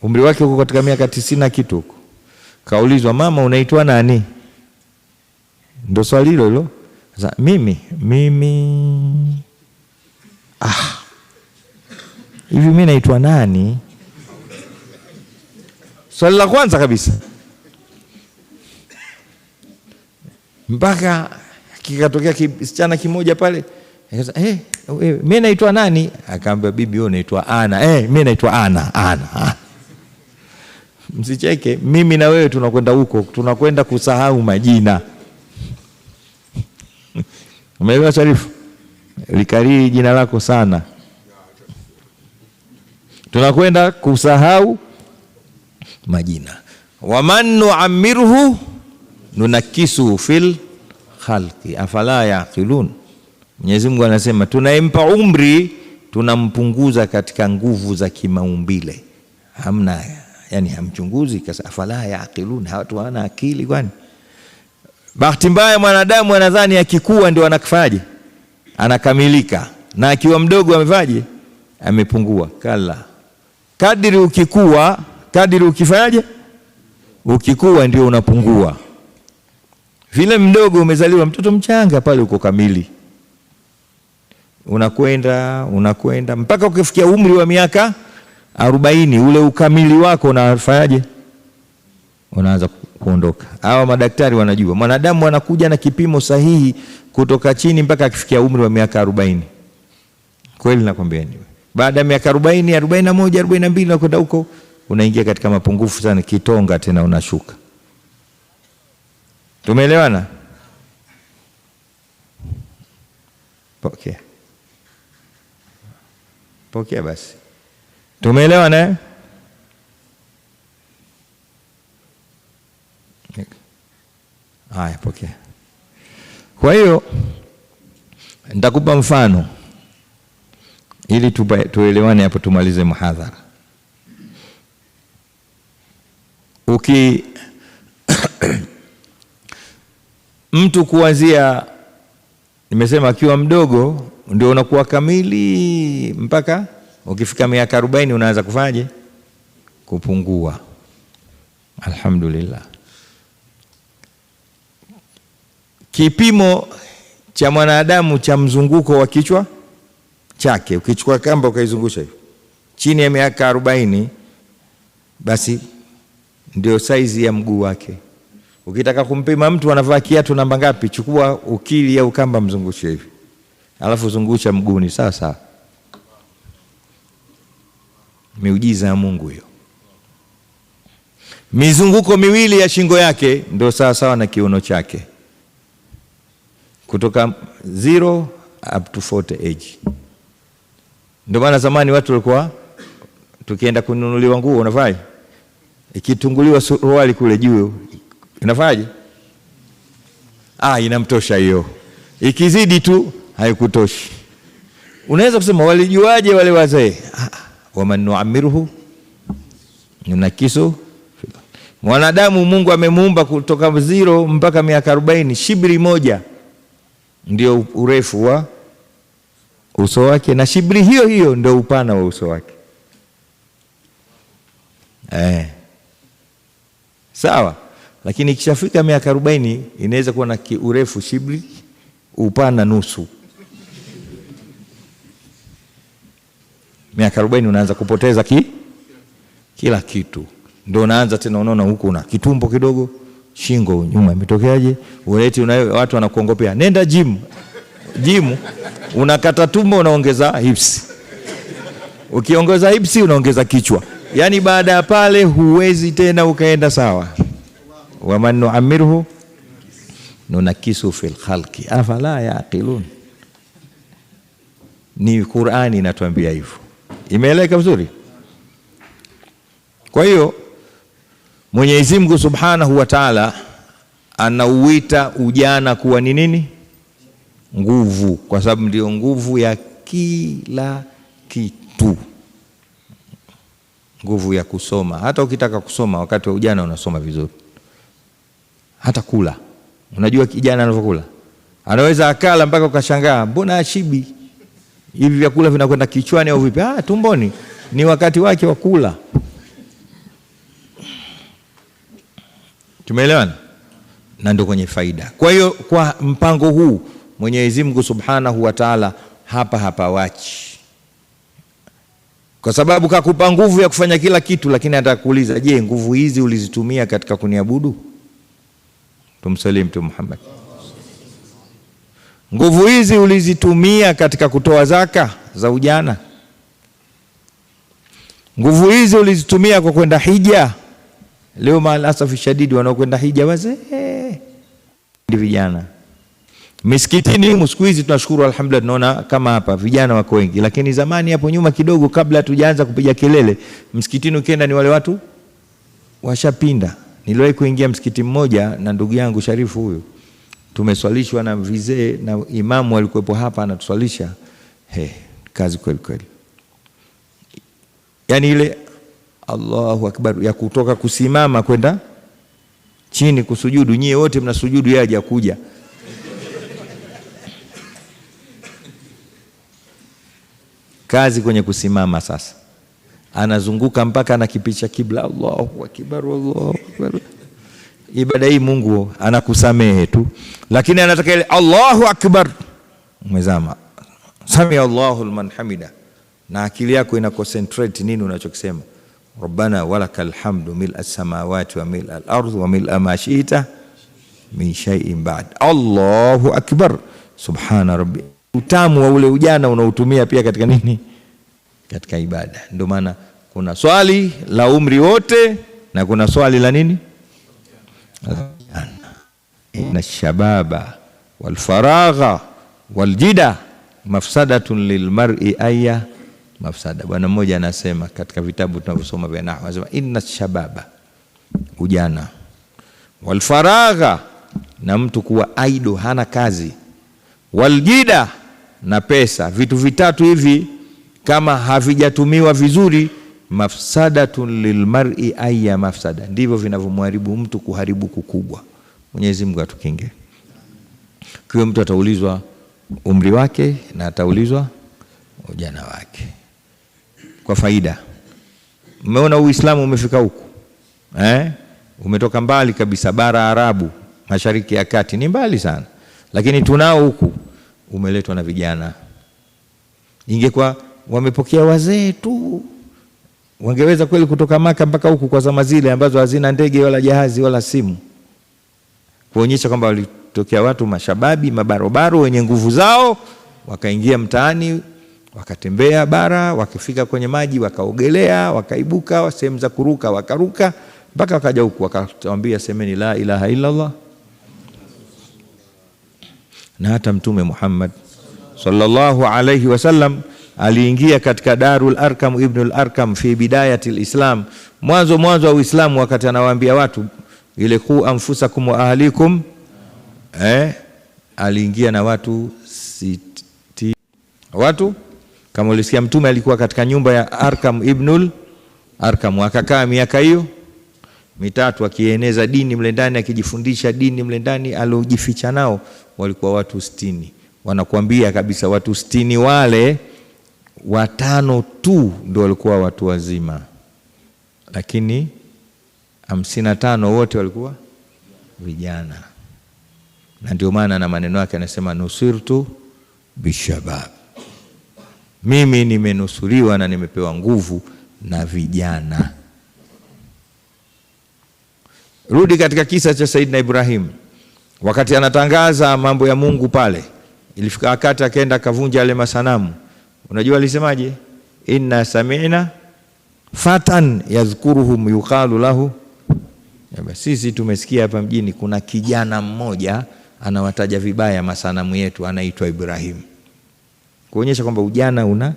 [SPEAKER 2] Umri wake uko katika miaka 90 kitu huko. Kaulizwa, mama unaitwa nani? Ndio swali hilo. Sasa mimi hivi mimi naitwa nani? Swali la kwanza kabisa. Mpaka kikatokea kisichana kimoja pale, akasema mimi naitwa nani? Akaambia bibi wewe unaitwa Ana. Mimi naitwa Ana. Msicheke, mimi na wewe tunakwenda huko, tunakwenda kusahau majina. Umeelewa Sharifu? Likariri jina lako sana. Tunakwenda kusahau majina. Waman nu'ammirhu nunakisu fil khalqi afala yaqilun. Mwenyezi Mungu anasema tunaimpa umri tunampunguza katika nguvu za kimaumbile. Hamna, yani hamchunguzi kasa afala yaqilun, watu hawana akili kwani? Bahati mbaya mwanadamu anadhani akikua ndio anakufaje? Anakamilika. na akiwa mdogo amevaje? Amepungua. Kala, kadiri ukikua, kadiri ukifanyaje? Ukikua ndio unapungua. Vile mdogo umezaliwa mtoto mchanga pale uko kamili, unakwenda mpaka ukifikia umri wa miaka 40, ule ukamili wako unafanyaje? Unaanza kuondoka. Hawa madaktari wanajua mwanadamu anakuja na kipimo sahihi kutoka chini mpaka akifikia umri wa miaka 40. Kweli nakwambia ni baada ya miaka 40, 41, 42 na kwenda huko unaingia katika mapungufu sana, kitonga tena unashuka. Tumeelewana? Pokea basi. Tumeelewana? Haya, pokea. Kwa hiyo nitakupa mfano ili tuelewane hapo, tumalize muhadhara. Mtu kuanzia, nimesema akiwa mdogo ndio unakuwa kamili, mpaka ukifika miaka 40 unaanza kufanyaje? Kupungua. Alhamdulillah. Kipimo cha mwanadamu cha mzunguko wa kichwa chake, ukichukua kamba ukaizungusha hivi, chini ya miaka 40 basi ndio saizi ya mguu wake. Ukitaka kumpima mtu anavaa kiatu namba ngapi, chukua ukili au kamba mzungushe hivi, alafu zungusha mguuni. Sawa. Miujiza ya Mungu hiyo. Mizunguko miwili ya shingo yake ndio sawa na kiuno chake, kutoka 0 up to 40 age. Ndio maana zamani watu walikuwa tukienda kununuliwa nguo unavaa, ikitunguliwa suruali kule juu inafaje? Inamtosha hiyo. Ikizidi tu haikutoshi. Unaweza kusema walijuaje wale wazee? Waman nu'ammiruhu nunakisu. Mwanadamu Mungu amemuumba kutoka 0 mpaka miaka 40, shibri moja ndio urefu wa uso wake, na shibri hiyo ndio upana wa uso wake. Sawa. Lakini ikishafika miaka 40 inaweza kuwa na urefu shibri, upana nusu. Miaka 40 unaanza kupoteza kila kitu. Ndio unaanza tena unaona huko una kitumbo kidogo, shingo nyuma imetokeaje? Watu wanakuongopea, nenda gym. Unakata tumbo unaongeza hips. Ukiongeza hips unaongeza kichwa. Yaani baada ya pale huwezi tena ukaenda sawa. Waman nu'ammiruhu nunakisu fil khalqi afala yaqilun. Ni Qur'ani inatuambia hivyo. Imeeleka vizuri? Kwa hiyo Mwenyezi Mungu Subhanahu wa Ta'ala anauita ujana kuwa ni nini? Nguvu, kwa sababu ndio nguvu ya kila kitu. Nguvu ya kusoma. Hata ukitaka kusoma wakati wa ujana unasoma vizuri. Hata kula. Unajua kijana anavyokula? Anaweza akala mpaka ukashangaa, mbona ashibi? Hivi vyakula vinakwenda kichwani au vipi? Tumboni. Ni wakati wake wa kula. Tumeelewana? Na ndio kwenye faida. Kwa hiyo kwa mpango huu Mwenyezi Mungu Subhanahu wa Ta'ala hapa wachi. Kwa sababu kakupa nguvu ya kufanya kila kitu, lakini atakuuliza, je, nguvu hizi ulizitumia katika kuniabudu? Tumsalim Mtume Muhammad. Nguvu hizi ulizitumia katika kutoa zaka za ujana? Nguvu hizi ulizitumia kwa kwenda hija? Leo maalasafi shadidi wanaokwenda hija wazee ndi vijana. Misikitini siku hizi tunashukuru alhamdulillah, tunaona kama hapa vijana wako wengi, lakini zamani hapo nyuma kidogo, kabla tujaanza kupiga kelele, msikitini ukienda ni wale watu washapinda. Niliwahi kuingia msikiti mmoja na ndugu yangu Sharifu huyu, tumeswalishwa na vizee na imamu alikuwepo hapa anatuswalisha. Kazi kweli. Yaani ile Allahu Akbar ya kutoka kusimama kwenda chini kusujudu, nyie wote mnasujudu, yeye hajakuja. Kazi kwenye kusimama sasa. Anazunguka mpaka anakipicha kibla. Allahu akbar, Allahu akbar. Ibada hii Mungu anakusamehe tu, lakini anataka ile Allahu akbar umezama, sami Allahu liman hamida, na akili yako ina concentrate nini unachokisema. Rabbana walakal hamdu mil'a samawati wa mil'a al-ardh wa mil'a ma shi'ta min shay'in ba'd. Allahu akbar, subhana rabbi. Utamu wa ule ujana unautumia pia katika nini? Katika ibada. Ndio maana kuna swali la umri wote na kuna swali la nini? Inna shababa wal faragha wal jida mafsadatun lil mar'i ayya mafsada. Bwana mmoja anasema katika vitabu tunavyosoma vya nahwu, anasema inna shababa, ujana, wal faragha, na mtu kuwa idle hana kazi, wal jida, na pesa. Vitu vitatu hivi kama havijatumiwa vizuri, mafsadatun lilmar'i ayya mafsada, ndivyo vinavyomharibu mtu kuharibu kukubwa. Mwenyezi Mungu atukinge. Kwa mtu ataulizwa umri wake na ataulizwa ujana wake. Kwa faida, mmeona Uislamu umefika huku, umetoka mbali kabisa, bara Arabu, Mashariki ya Kati ni mbali sana, lakini tunao huku, umeletwa na vijana. Ingekuwa wamepokea wazee tu, wangeweza kweli kutoka Maka mpaka huku kwa zama zile ambazo hazina ndege wala jahazi wala simu, kuonyesha kwamba walitokea watu mashababi, mabarobaro wenye nguvu zao, wakaingia mtaani, wakatembea bara, wakifika kwenye maji wakaogelea, wakaibuka sehemu za kuruka wakaruka, mpaka wakaja huku wakatuambia semeni la ilaha illa Allah. Na hata Mtume Muhammad sallallahu alayhi wasallam aliingia katika Darul Arkam, Ibnul Arkam, fi bidayati al-Islam, mwanzo wa Uislamu, wakati anawaambia watu ile ku anfusakum wa ahlikum, aliingia na watu watu kama ulisikia, Mtume alikuwa katika nyumba ya Arkam Ibnul Arkam, akakaa miaka hiyo 3 akieneza dini mle ndani, akijifundisha dini mle ndani. Aliojificha nao walikuwa watu 60. Wanakuambia kabisa watu 60 wale 5 tu ndio walikuwa watu wazima, lakini 55 wote walikuwa vijana. Na ndio maana na maneno yake anasema nusirtu bishabab, mimi nimenusuriwa na nimepewa nguvu na vijana. Rudi katika kisa cha Saidina Ibrahim, wakati anatangaza mambo ya Mungu pale, ilifika wakati akaenda akavunja yale masanamu. Unajua alisemaje? Inna sami'na fatan yazkuruhum yuqalu lahu. Sisi tumesikia hapa mjini kuna kijana mmoja anawataja vibaya masanamu yetu, anaitwa Ibrahim. Kuonyesha kwamba ujana una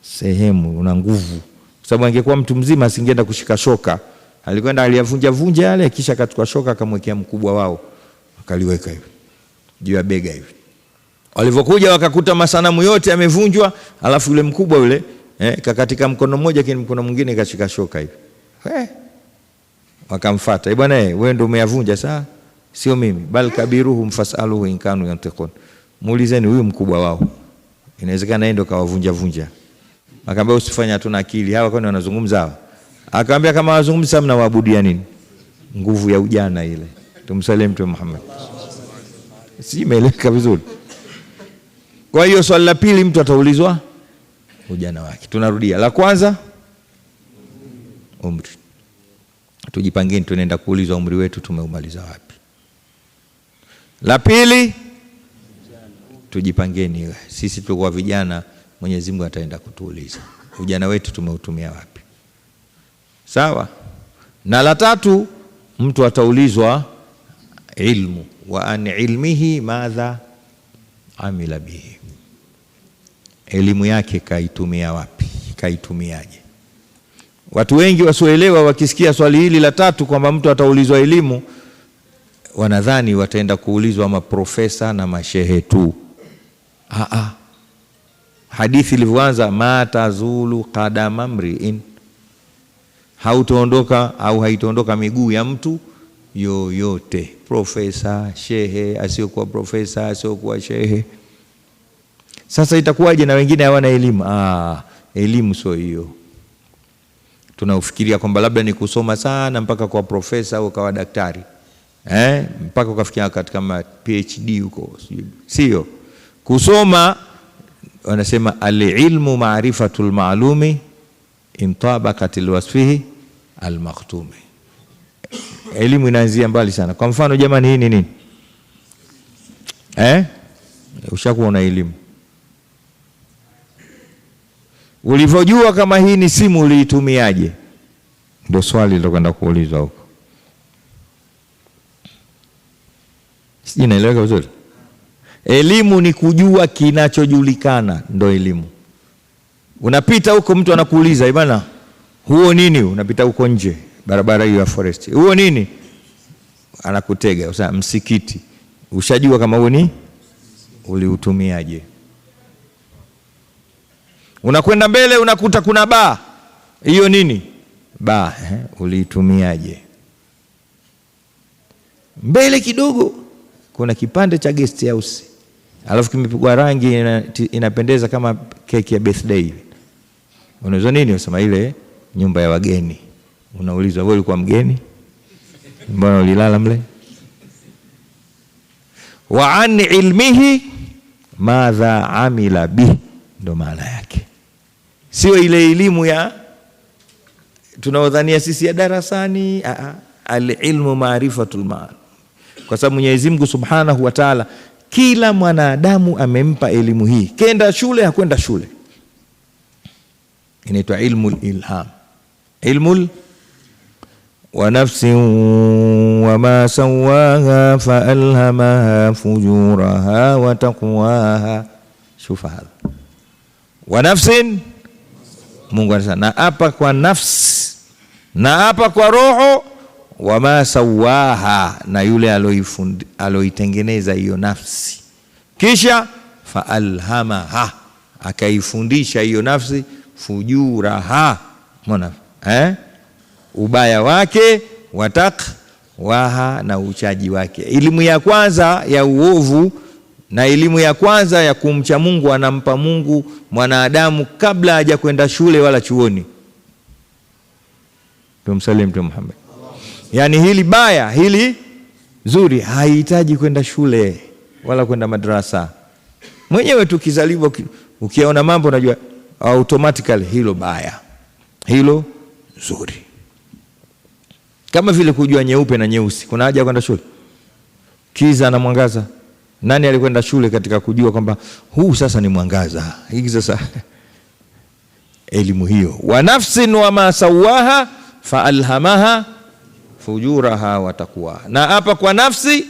[SPEAKER 2] sehemu, una nguvu. Kwa sababu angekuwa mtu mzima asingeenda kushika shoka. Alikwenda aliyavunja yale, kisha akachukua shoka akamwekea mkubwa wao, akaliweka hivi juu ya bega hivi. Walivyokuja wakakuta masanamu yote yamevunjwa, alafu yule mkubwa yule kakatika mkono mmoja, kile mkono mwingine kashika shoka hivi. Wakamfuata, bwana wewe ndio umeyavunja. Saa sio mimi, bal kabiruhum fasaluhu in kanu yantiqun, muulizeni huyu mkubwa wao, inawezekana yeye ndio kawavunja. Akamwambia usifanye, hatuna akili hawa, kwani wanazungumza hawa? Akamwambia kama wazungumza mnawaabudia nini? Nguvu ya ujana ile. Tumsalie Mtume Muhammad. Si imeeleweka vizuri? Kwa hiyo swali la pili mtu ataulizwa ujana wake. Tunarudia. La kwanza umri. Tujipangeni, tunaenda kuulizwa umri wetu tumeumaliza wapi. La pili tujipangeni, sisi tulikuwa vijana, Mwenyezi Mungu ataenda kutuuliza ujana wetu tumeutumia wapi. Sawa? Na la tatu mtu ataulizwa ilmu, wa an ilmihi madha amila bihi, elimu yake kaitumia wapi, kaitumiaje. Watu wengi wasioelewa wakisikia swali hili la tatu kwamba mtu ataulizwa elimu, wanadhani wataenda kuulizwa maprofesa na mashehe tu. Hadithi ilivyoanza, ma tazulu qadama mri'in, hautaondoka au haitaondoka miguu ya mtu yoyote, profesa, shehe, asiyokuwa profesa, asiyokuwa shehe. Sasa itakuwaje na wengine hawana elimu? Elimu sio hiyo. Tunaufikiria kwamba labda ni kusoma sana mpaka kwa profesa au kwa daktari. Mpaka ukafikia katika PhD huko. Sio. Kusoma wanasema al-ilmu ma'rifatul ma'lumi intabaqatil wasfihi al-makhtumi. Elimu inaanzia mbali sana. Kwa mfano jamani, hii ni nini? Ushakuwa na elimu. Ulivyojua kama hii ni simu uliitumiaje? Ndio swali lilokwenda kuulizwa huko. Sijui naeleweka vizuri. Elimu ni kujua kinachojulikana, ndio elimu. Unapita huko mtu anakuuliza, bwana, huo nini? Unapita huko nje, barabara hiyo ya forest. Huo nini? Anakutega, usema msikiti. Ushajua kama huo ni uliutumiaje? Unakwenda mbele unakuta kuna baa. Hiyo nini? Baa, uliitumiaje? Mbele kidogo kuna kipande cha guest house. Alafu kimepigwa rangi inapendeza kama keki ya birthday. Unaweza nini? Unasema ile nyumba ya wageni. Unaulizwa, wewe ulikuwa mgeni? Mbona ulilala mle? Wa an ilmihi madha amila bihi, ndo maana yake. Sio ile elimu ya tunaodhania sisi ya darasani. Al-ilmu ma'rifatul ma'al. Kwa sababu Mwenyezi Mungu Subhanahu wa Ta'ala kila mwanadamu amempa elimu hii. Kenda shule, hakwenda shule, inaitwa ilmul ilham. Ilmul wa nafsin wa ma sawaha fa alhamaha fujuraha wa taqwaha. Shufa hadha. Wa nafsin, Mungu anasema na hapa kwa nafsi, na hapa kwa roho, wa ma sawaha, na yule aloitengeneza hiyo nafsi, kisha fa alhamaha, akaifundisha hiyo nafsi fujuraha, mbona ubaya wake, wataqwaha, na uchaji wake. Elimu ya kwanza ya uovu na elimu ya kwanza ya kumcha Mungu anampa Mungu mwanadamu kabla haja kwenda shule wala chuoni. Tumsalie Mtume Muhammad. Yani hili baya, hili zuri haihitaji kwenda shule wala kwenda madrasa. Mwenyewe tukizaliwa ukiona mambo unajua automatically hilo baya, hilo zuri. Kama vile kujua nyeupe na nyeusi, kuna haja kwenda shule? Kiza na mwangaza, nani alikwenda shule katika kujua kwamba huu sasa ni mwangaza? Hiki sasa elimu hiyo. Wa nafsin wa ma sawaha fa alhamaha fujuraha wa taqwaha. Na hapa kwa nafsi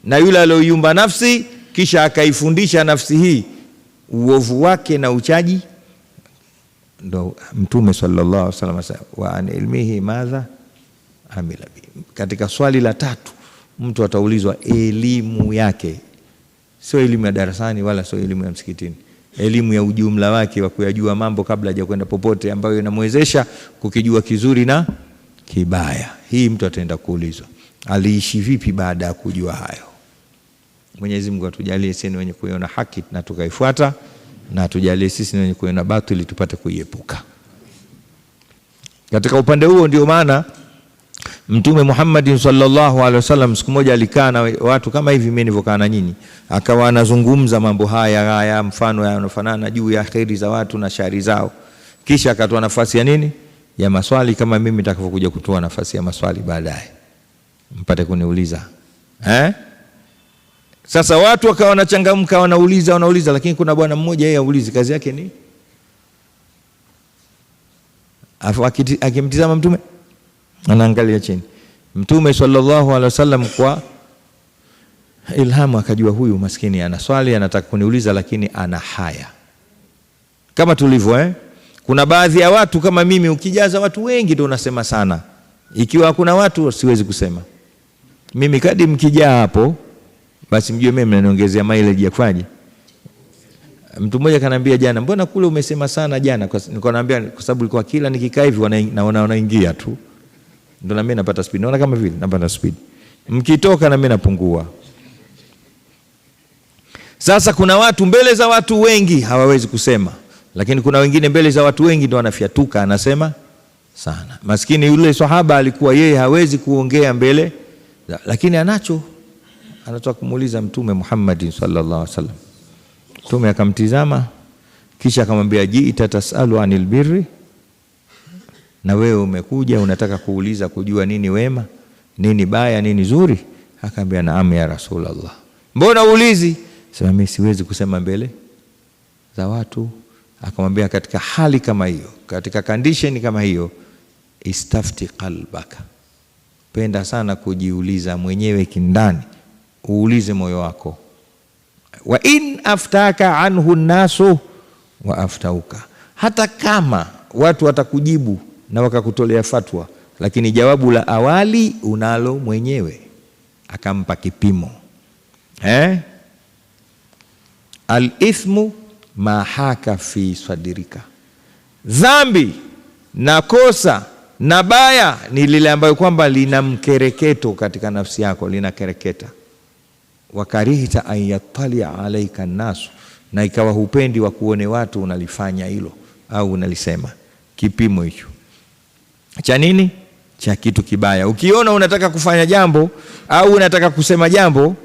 [SPEAKER 2] na yule aliyoiumba nafsi, kisha akaifundisha nafsi hii uovu wake na uchaji. Ndo Mtume sallallahu alaihi wasallam wa an ilmihi madha amila bi. Katika swali la tatu mtu ataulizwa elimu yake, sio elimu ya darasani wala sio elimu ya msikitini, elimu ya ujumla wake wa kuyajua mambo kabla haja kwenda popote, ambayo inamwezesha kukijua kizuri na kibaya. Hii mtu ataenda kuulizwa, aliishi vipi baada ya kujua hayo? Mwenyezi Mungu atujalie sisi wenye kuiona haki na tukaifuata, na atujalie sisi wenye kuiona batili tupate kuiepuka. Katika upande huo ndio maana Mtume Muhammad sallallahu alaihi wasallam siku moja alikaa na watu kama hivi mimi nilivyokaa na nyinyi, akawa anazungumza mambo haya mfano yanafanana juu ya khairi za watu na shari zao, kisha akatoa nafasi ya nini, ya maswali, kama mimi nitakavyokuja kutoa nafasi ya maswali baadaye mpate kuniuliza. Sasa watu wakawa wanachangamka, wanauliza, lakini kuna bwana mmoja yeye aulizi, kazi yake ni akimtizama Mtume anaangalia chini. Mtume sallallahu alaihi wasallam kwa ilhamu akajua huyu maskini ana swali, anataka kuniuliza, lakini ana haya. Kama tulivyo kuna baadhi ya watu kama mimi, ukijaza watu wengi ndio unasema sana, ikiwa hakuna watu siwezi kusema. Mimi kadi mkijaa hapo basi mjue mimi mnaniongezea mileage ya kufanya. Mtu mmoja kanambia jana, mbona kule umesema sana jana? Niko naambia kwa sababu ilikuwa kila nikikaa hivi wanaingia tu, ndio na mimi napata speed. Naona kama vile napata speed, mkitoka na mimi napungua. Sasa kuna watu mbele za watu wengi hawawezi kusema, lakini kuna wengine mbele za watu wengi ndio anafyatuka, anasema sana. Maskini yule sahaba alikuwa yeye hawezi kuongea mbele, lakini anataka kumuuliza Mtume Muhammad sallallahu alaihi wasallam. Mtume akamtizama kisha akamwambia, jiita tasalu anil birri, na wewe umekuja unataka kuuliza kujua nini wema, nini baya, nini zuri? Akamwambia, naam ya Rasulullah. Mbona uulizi? Sema, mimi siwezi kusema mbele za watu. Akamwambia, katika hali kama hiyo, katika condition kama hiyo, istafti qalbaka, penda sana kujiuliza mwenyewe kindani, uulize moyo wako. Wa in aftaka anhu nasu wa aftauka, hata kama watu watakujibu na wakakutolea fatwa, lakini jawabu la awali unalo mwenyewe. Akampa kipimo. Al-ithmu ma haka fi sadrika, dhambi na kosa na baya ni lile ambayo kwamba lina mkereketo katika nafsi yako, lina kereketa. Wakarihta an yattali alaika nasu, na ikawa hupendi wa kuone watu unalifanya hilo au unalisema. Kipimo hicho cha nini? Cha kitu kibaya. Ukiona unataka kufanya jambo au unataka kusema jambo,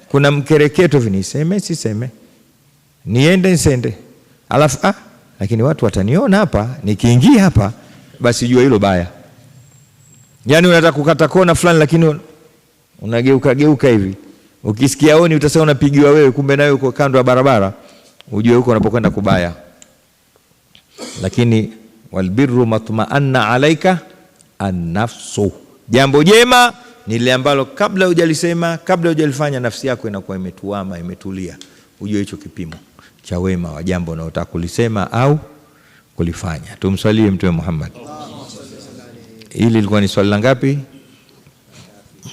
[SPEAKER 2] kuna mkereketo, niseme siseme, niende nisende, alafu lakini watu wataniona hapa, nikiingia hapa basi jua hilo baya. Yani unataka kukata kona fulani, lakini unageuka hivi, ukisikia oni utasema unapigiwa wewe, kumbe nawe uko kando ya barabara, ujue huko unapokwenda kubaya. Lakini walbirru matma'anna alaika an-nafsu, jambo jema ni lile ambalo kabla hujalisema, kabla hujalifanya, nafsi yako inakuwa imetuama, imetulia. Ujue hicho kipimo cha wema wa jambo unalotaka kulisema au kulifanya. Tumswalie Mtume Muhammad. Hili lilikuwa ni swali la ngapi?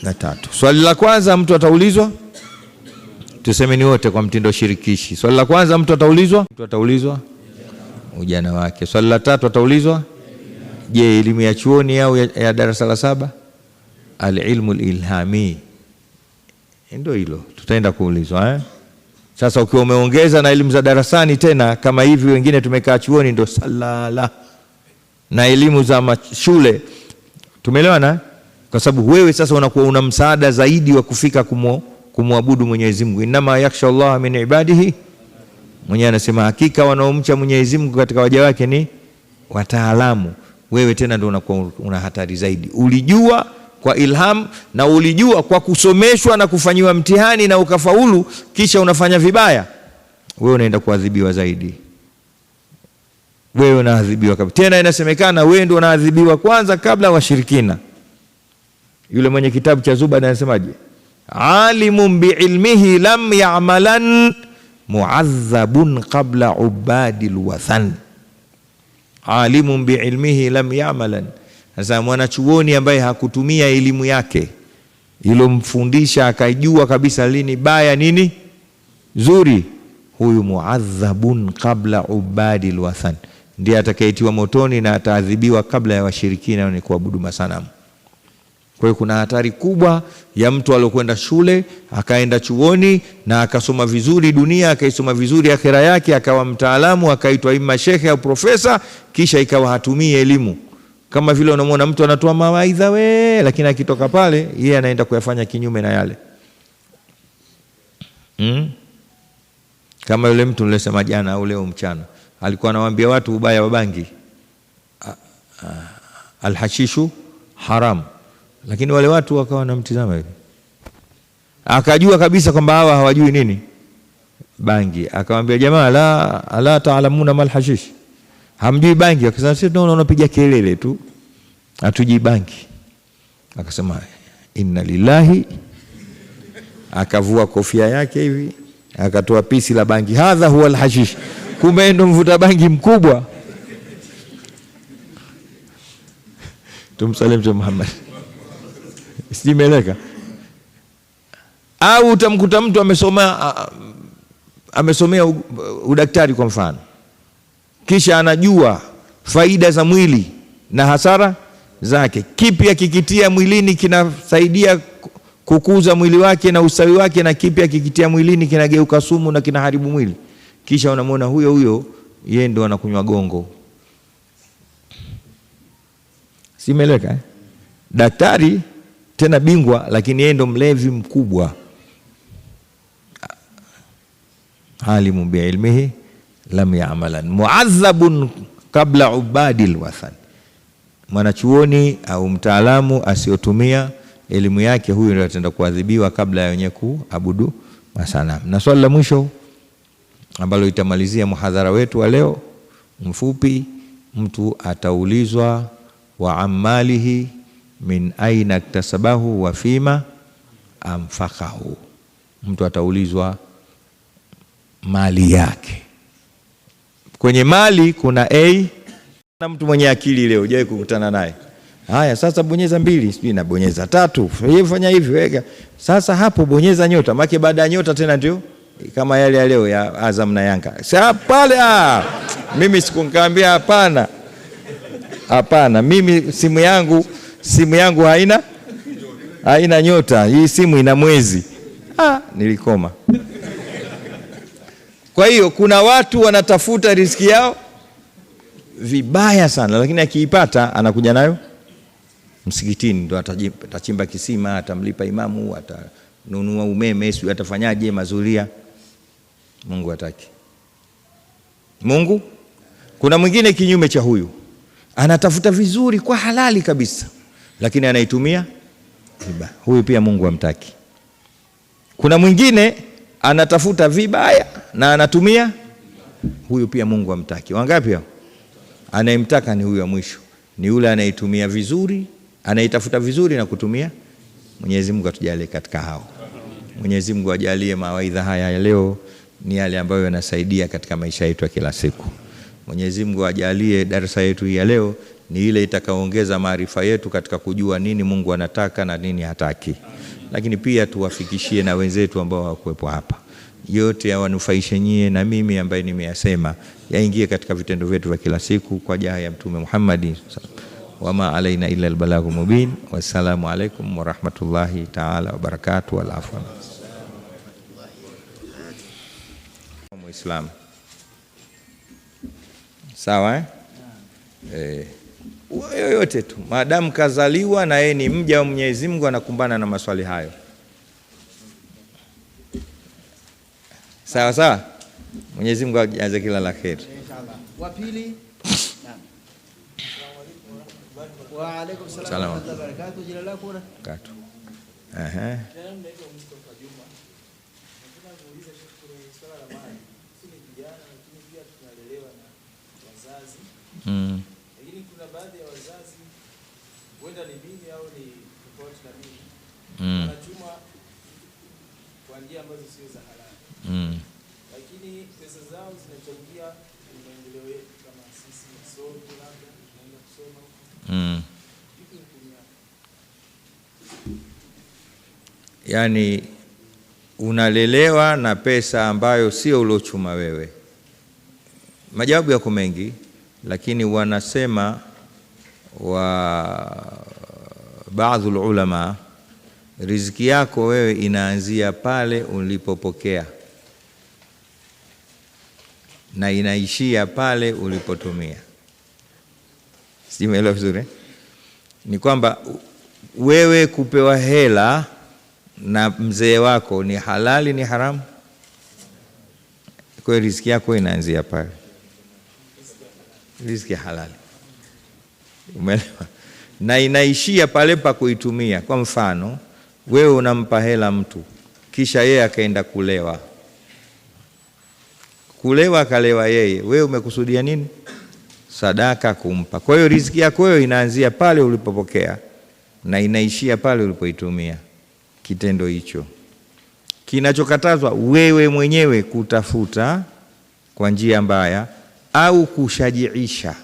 [SPEAKER 2] La 3. Swali la kwanza mtu ataulizwa, tuseme ni wote kwa mtindo shirikishi. Swali la kwanza mtu ataulizwa ujana wake. Swali la 3 ataulizwa, je, elimu ya chuoni au ya darasa la 7? Al-ilmu al-ilhami, ndio hilo tutaenda kuulizwa. Sasa ukiwa umeongeza na elimu za darasani tena kama hivi, wengine tumekaa chuoni ndio salala, na elimu za shule, tumeelewana? Kwa sababu wewe sasa unakuwa una msaada zaidi wa kufika kumwabudu Mwenyezi Mungu. Inama yakhsha Allah min ibadihi, mwenyewe anasema hakika wanaomcha Mwenyezi Mungu katika waja wake ni wataalamu. Wewe tena ndio unakuwa una hatari zaidi. Ulijua kwa ilham na ulijua kwa kusomeshwa na kufanyiwa mtihani na ukafaulu, kisha unafanya vibaya, wewe unaenda kuadhibiwa zaidi. Wewe unaadhibiwa kabisa. Tena inasemekana wewe ndio unaadhibiwa kwanza kabla washirikina. Yule mwenye kitabu cha Zubad anasemaje? Alimun biilmihi lam ya'malan mu'adhabun qabla ubadil wathan. Alimun biilmihi lam ya'malan. Sasa mwanachuoni ambaye hakutumia elimu yake ilomfundisha akajua kabisa lini baya nini zuri, huyu muadhabun qabla ubadil wathan, ndiye atakayetiwa motoni na ataadhibiwa kabla ya washirikina wenye kuabudu masanamu. Kwa hiyo kuna hatari kubwa ya mtu aliyokwenda shule, akaenda chuoni na akasoma vizuri dunia, akaisoma vizuri akhera yake, akawa mtaalamu, akaitwa imma shekhe au profesa, kisha ikawa hatumii elimu. Kama vile unamwona mtu anatoa mawaidha lakini akitoka pale yeye anaenda kuyafanya kinyume na yale. Kama yule mtu nilisema jana au leo mchana, alikuwa anawaambia watu ubaya wa bangi, alhashishu haram, lakini wale watu wakawa wanamtizama hivi, akajua kabisa kwamba hawa hawajui nini bangi. Akamwambia, jamaa, la taalamuna mal hashish, hamjui bangi? Akasema, sisi tunaona unapiga kelele tu, hatujui bangi. Akasema, inna lillahi. Akavua kofia yake hivi, akatoa pisi la bangi, hadha huwa alhashish. Kumbe ndo mvuta bangi mkubwa. Tumsalim Mtume Muhammad. Simeleka. Au utamkuta mtu amesomea udaktari kwa mfano, kisha anajua faida za mwili na hasara zake. Kipi akikitia mwilini kinasaidia kukuza mwili wake na usawi wake, na kipi akikitia mwilini kinageuka sumu na kinaharibu mwili. Kisha unamwona huyo yeye ndo anakunywa gongo. Simeleka daktari tena bingwa, lakini yeye ndo mlevi mkubwa. Alimu bi ilmihi lam ya'malan mu'adhabun kabla ubadil wathan. Mwanachuoni au mtaalamu asiotumia elimu yake, huyu ndio ataenda kuadhibiwa kabla ya wenye kuabudu masanamu. Na swali la mwisho ambalo itamalizia muhadhara wetu wa leo mfupi, mtu ataulizwa wa amalihi min aina iktasabahu wa fima anfaqahu. Mtu ataulizwa mali yake. Kwenye mali kuna na mtu mwenye akili leo hujawahi kukutana naye. Haya sasa bonyeza 2, sijui na bonyeza 3, fanya hivi weka. Sasa hapo bonyeza nyota, maana baada ya nyota tena ndio kama yale ya leo ya Azam na Yanga. Sasa pale mimi sikunikaambia hapana. Hapana, mimi simu yangu haina nyota. Hii simu ina mwezi. Nilikoma. Kwa hiyo kuna watu wanatafuta riziki yao vibaya sana, lakini akiipata anakuja nayo msikitini, ndo atachimba kisima, atamlipa imamu, atanunua umeme, sio atafanyaje mazuria. Mungu hataki. Mungu, kuna mwingine kinyume cha huyu, anatafuta vizuri kwa halali kabisa, lakini anaitumia vibaya. Huyu pia Mungu hamtaki. Kuna mwingine anatafuta vibaya na anatumia, huyu pia Mungu hamtaki. Wangapi hao? Anayemtaka ni huyu wa mwisho, ni yule anaitumia vizuri, anaitafuta vizuri na kutumia. Mwenyezi Mungu atujalie katika hao. Mwenyezi Mungu ajalie mawaidha haya ya leo ni yale ambayo yanasaidia katika maisha yetu ya kila siku. Mwenyezi Mungu ajalie darasa yetu ya leo ni ile itakaoongeza maarifa yetu katika kujua nini Mungu anataka na nini hataki. Lakini pia tuwafikishie na wenzetu ambao hawakuwepo hapa. Yote yawanufaishe nyie na mimi ambaye nimeyasema, yaingie katika vitendo vyetu vya kila siku kwa jaha ya Mtume Muhammad. Wama alaina illa albalaghu mubin. Wassalamu alaikum warahmatullahi taala wabarakatuh. Wal afwan. Muislamu sawa yoyote tu maadamu kazaliwa na yeye ni mja wa Mwenyezi Mungu, anakumbana na maswali hayo. Sawa. Mwenyezi Mungu ajaze kila la kheri.
[SPEAKER 3] Inshallah. Wa pili. Wa alaykum salaam wa barakatuh. Jina lako na?
[SPEAKER 2] Katu.
[SPEAKER 3] Lakini kuna baadhi ya wazazi huenda ni dini au ni tofauti na dini. Wanachuma kwa njia ambazo sio za halali. Lakini pesa zao zinachangia maendeleo yetu kama sisi sote labda tunaenda kusoma.
[SPEAKER 2] Yaani unalelewa na pesa ambayo sio ulochuma wewe. Majawabu yako mengi, lakini wanasema baadhi ulama, riziki yako wewe inaanzia pale ulipopokea na inaishia pale ulipotumia. Simeelewa vizuri? Ni kwamba wewe kupewa hela na mzee wako ni halali ni haramu? Kwa riziki yako inaanzia pale. Riziki halali. Umeelewa? Na inaishia pale pa kuitumia. Kwa mfano, wewe unampa hela mtu, kisha yeye akaenda kulewa. Akalewa yeye, wewe umekusudia nini? Sadaka kumpa. Kwa hiyo riziki yako wewe inaanzia pale ulipopokea na inaishia pale ulipoitumia. Kitendo hicho kinachokatazwa wewe mwenyewe kutafuta kwa njia mbaya au kushajiisha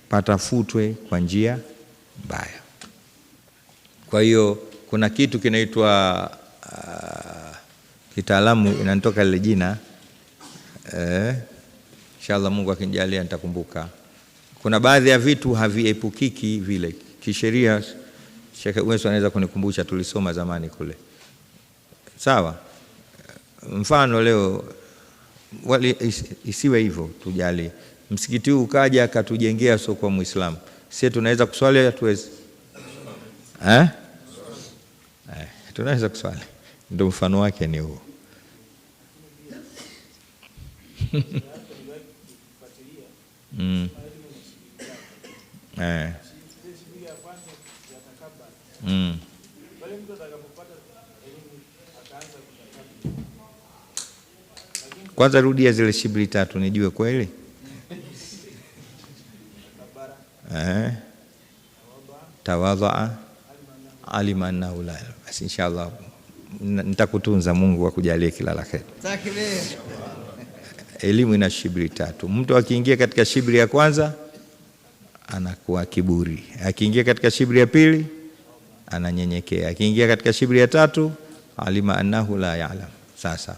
[SPEAKER 2] patafutwe kwa njia mbaya. Kwa hiyo kuna kitu kinaitwa kitaalamu inanitoka lile jina, inshallah Mungu akinijalia nitakumbuka. Kuna baadhi ya vitu haviepukiki vile kisheria. Sheikh Uweso anaweza kunikumbusha, tulisoma zamani kule. Sawa, mfano leo isiwe hivyo, tujali msikiti huu ukaja akatujengea sio kwa Muislamu, sisi tunaweza kuswali hatuwezi? Tunaweza kuswali, ndio mfano wake ni huo. Kwanza rudia zile shibri 3 nijue kweli. Tawadhaa alima annahu la. Basi inshallah nitakutunza, Mungu akujalie kila la kheri. Elimu ina shibri 3. Mtu akiingia katika shibri ya kwanza anakuwa kiburi, akiingia katika shibri ya pili ananyenyekea, akiingia katika shibri ya 3 alima annahu la ya'lam. Sasa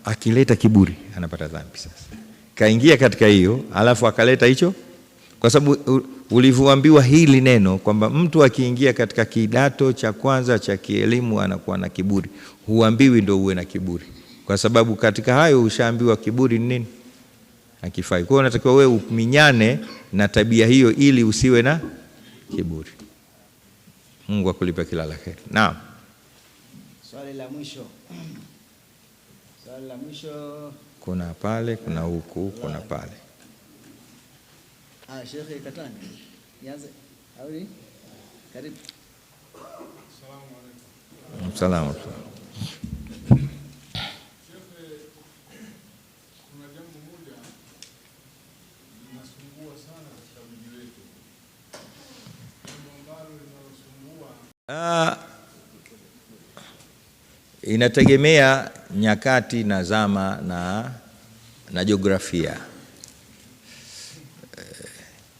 [SPEAKER 2] akileta kiburi anapata dhambi. Sasa kaingia katika hiyo, alafu akaleta hicho, kwa sababu ulivyoambiwa hili neno kwamba mtu akiingia katika kidato cha kwanza cha kielimu anakuwa na kiburi, huambiwi ndio uwe na kiburi, kwa sababu katika hayo ushaambiwa kiburi ni nini, hakifai. Kwa hiyo unatakiwa wewe uminyane na tabia hiyo ili usiwe na kiburi. Mungu akulipe kila la kheri. Naam.
[SPEAKER 4] Swali la mwisho. Swali la mwisho.
[SPEAKER 2] Kuna pale, kuna huku, kuna pale.
[SPEAKER 4] Sheikh Katani. Nianze. Auri. Karibu.
[SPEAKER 2] Asalamu alaykum. Inategemea nyakati na zama na jiografia.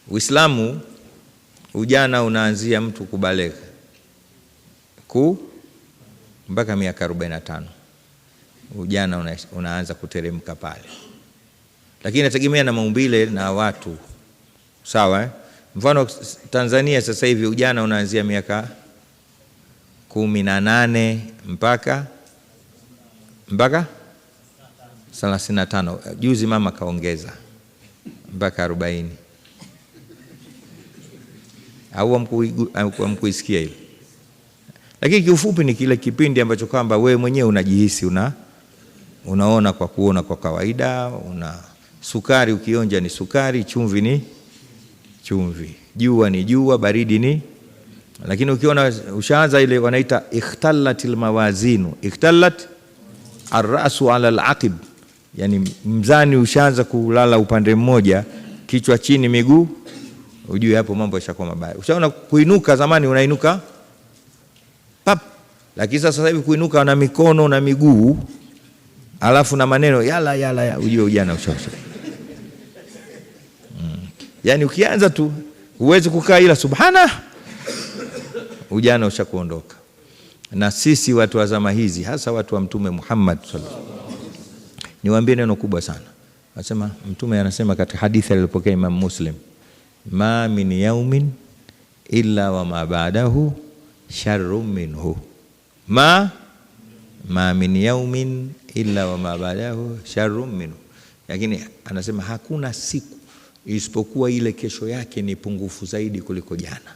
[SPEAKER 2] Uislamu ujana unaanzia mtu kubalegha mpaka miaka 45. Ujana unaanza kuteremka pale, lakini inategemea na maumbile na watu. Sawa, mfano Tanzania sasa hivi ujana unaanzia miaka 18 mpaka 35. Juzi mama kaongeza mpaka 40. Au hamkuisikia hilo? Lakini kiufupi ni kile kipindi ambacho kwamba wewe mwenyewe unajihisi unaona kwa kuona kwa kawaida, sukari ukionja ni sukari, chumvi ni chumvi, jua ni jua, baridi ni. Lakini ukiona ushaanza ile wanaita ikhtalatil mawazinu, ikhtalat ar-ra'su ala al-aqib, yani mzani ushaanza kulala upande mmoja, kichwa chini, miguu, ujue hapo mambo yashakuwa mabaya. Ushaona kuinuka, zamani unainuka pap, lakini sasa hivi kuinuka na mikono na miguu alafu na maneno yala, ujue ujana ushaanza. Yani ukianza tu huwezi kukaa, ila subhana, ujana ushakuondoka. Na sisi watu wa zama hizi, hasa watu wa Mtume Muhammad sallallahu alaihi wasallam, niwaambie neno kubwa sana. Anasema Mtume, anasema katika hadithi aliyopokea Imam Muslim, ma min yaumin illa wa ma ba'dahu sharrun minhu. Ma min yaumin illa wa ma ba'dahu sharrun minhu. Lakini anasema hakuna siku isipokuwa ile kesho yake ni pungufu zaidi kuliko jana.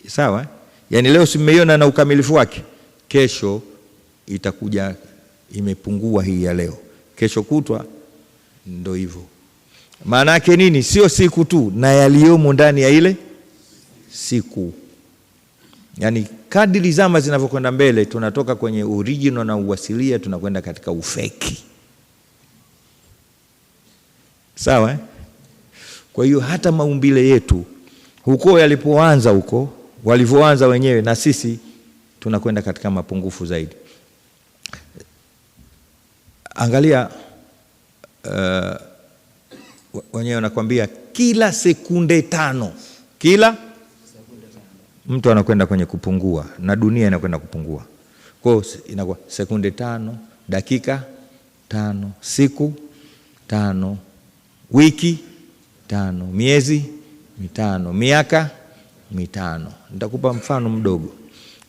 [SPEAKER 2] Sawa? Yani leo simeiona na ukamilifu wake, kesho itakuja imepungua hii ya leo, kesho kutwa ndo hivyo. Maana yake nini? Sio siku tu, na yaliyomo ndani ya ile siku. Yani kadiri zama zinavyokwenda mbele, tunatoka kwenye original na uwasilia, tunakwenda katika ufeki. Sawa? Kwa hiyo hata maumbile yetu huko yalipoanza, huko walivyoanza wenyewe, na sisi tunakwenda katika mapungufu zaidi. Angalia, wenyewe wanakuambia kila sekunde 5, kila mtu anakwenda kwenye kupungua, na dunia inakwenda kupungua. Kwa inakuwa sekunde 5, dakika 5, siku 5, wiki 5, miezi 5, miaka 5. Nitakupa mfano mdogo.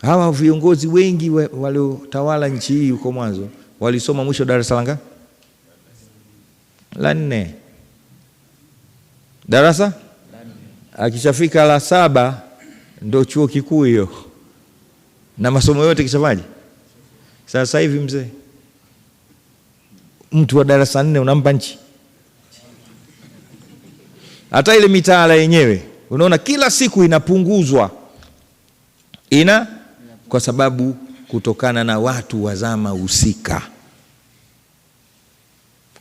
[SPEAKER 2] Hawa viongozi wengi waliotawala nchi hii huko mwanzo walisoma mwisho darasa langa la 4. Darasa akishafika la 7 ndio chuo kikuu hiyo, na masomo yote kishafaje. Sasa hivi mzee, mtu wa darasa 4 unampa nchi. Hata ile mitaala yenyewe unaona kila siku inapunguzwa, kwa sababu kutokana na watu wa zama husika.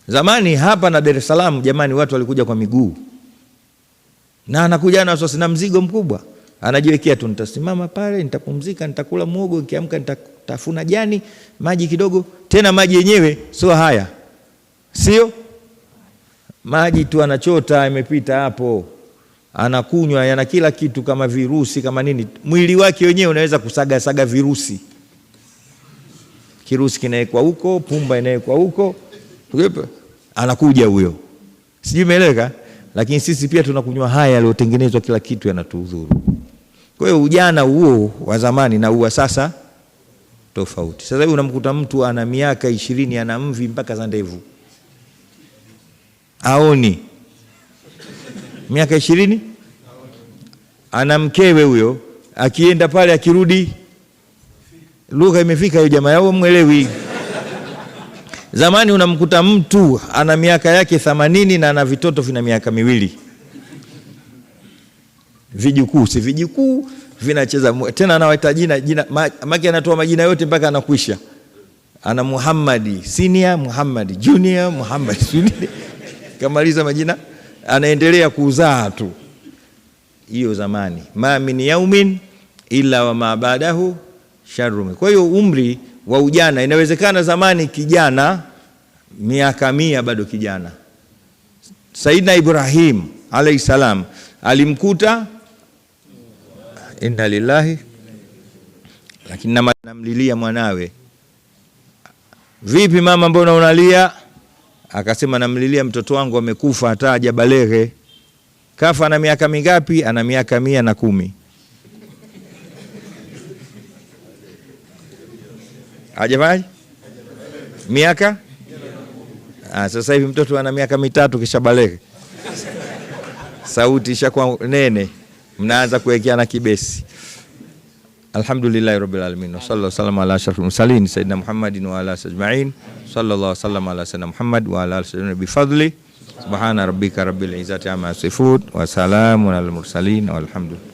[SPEAKER 2] Zamani hapa na Dar es Salaam jamani, watu walikuja kwa miguu, na anakuja na wasiwasi na mzigo mkubwa, anajiwekea tu, nitasimama pale, nitapumzika, nitakula muogo, nikiamka nitafuna jani, maji kidogo. Tena maji yenyewe sio haya, sio maji tu, anachota imepita hapo, anakunywa, yana kila kitu kama virusi kama nini. Mwili wake wenyewe unaweza kusaga virusi, kirusi kinawekwa huko, pumba inawekwa huko, anakuja huyo. Sijui umeeleweka? Lakini sisi pia tunakunywa haya yaliyotengenezwa, kila kitu yanatudhuru. Kwa hiyo ujana huo wa zamani na huo sasa tofauti. Sasa hivi unamkuta mtu ana miaka 20 ana mvi mpaka za ndevu, aoni. Miaka 20 ana mkewe huyo, akienda pale akirudi lugha imefika hiyo, jamaa yao mwelewi. Zamani unamkuta mtu ana miaka yake 80 na ana vitoto vina miaka 2, vijukuu, si vijukuu vinacheza tena, anawaita jina maki, anatoa majina yote mpaka anakwisha. Ana Muhammad senior, Muhammad junior, Muhammad senior, kamaliza majina, anaendelea kuzaa tu. Hiyo zamani, ma min yaumin illa wa ma ba'dahu sharrum. Kwa hiyo umri wa ujana, inawezekana zamani kijana miaka 100 bado kijana. Saidina Ibrahim alayhi salam alimkuta, inna lillahi, lakini namlilia mwanawe. Vipi mama, mbona unalia? Akasema namlilia mtoto wangu amekufa, hata hajabaleghe. Kafa na miaka mingapi? Ana miaka 110. Hajawahi miaka. Sasa hivi mtoto ana miaka 3 kisha baleghe, sauti ishakuwa nene, mnaanza kuwekeana kibesi. Alhamdulillah rabbil alamin, wa sallallahu alaihi ala ashrafil mursalin sayyidina Muhammadin wa ala ajma'in. Sallallahu wasallam ala sayyidina Muhammad wa ala alihi bi fadli. Subhana rabbika rabbil izzati amma yasifun wa salamun alal mursalin walhamdulillah.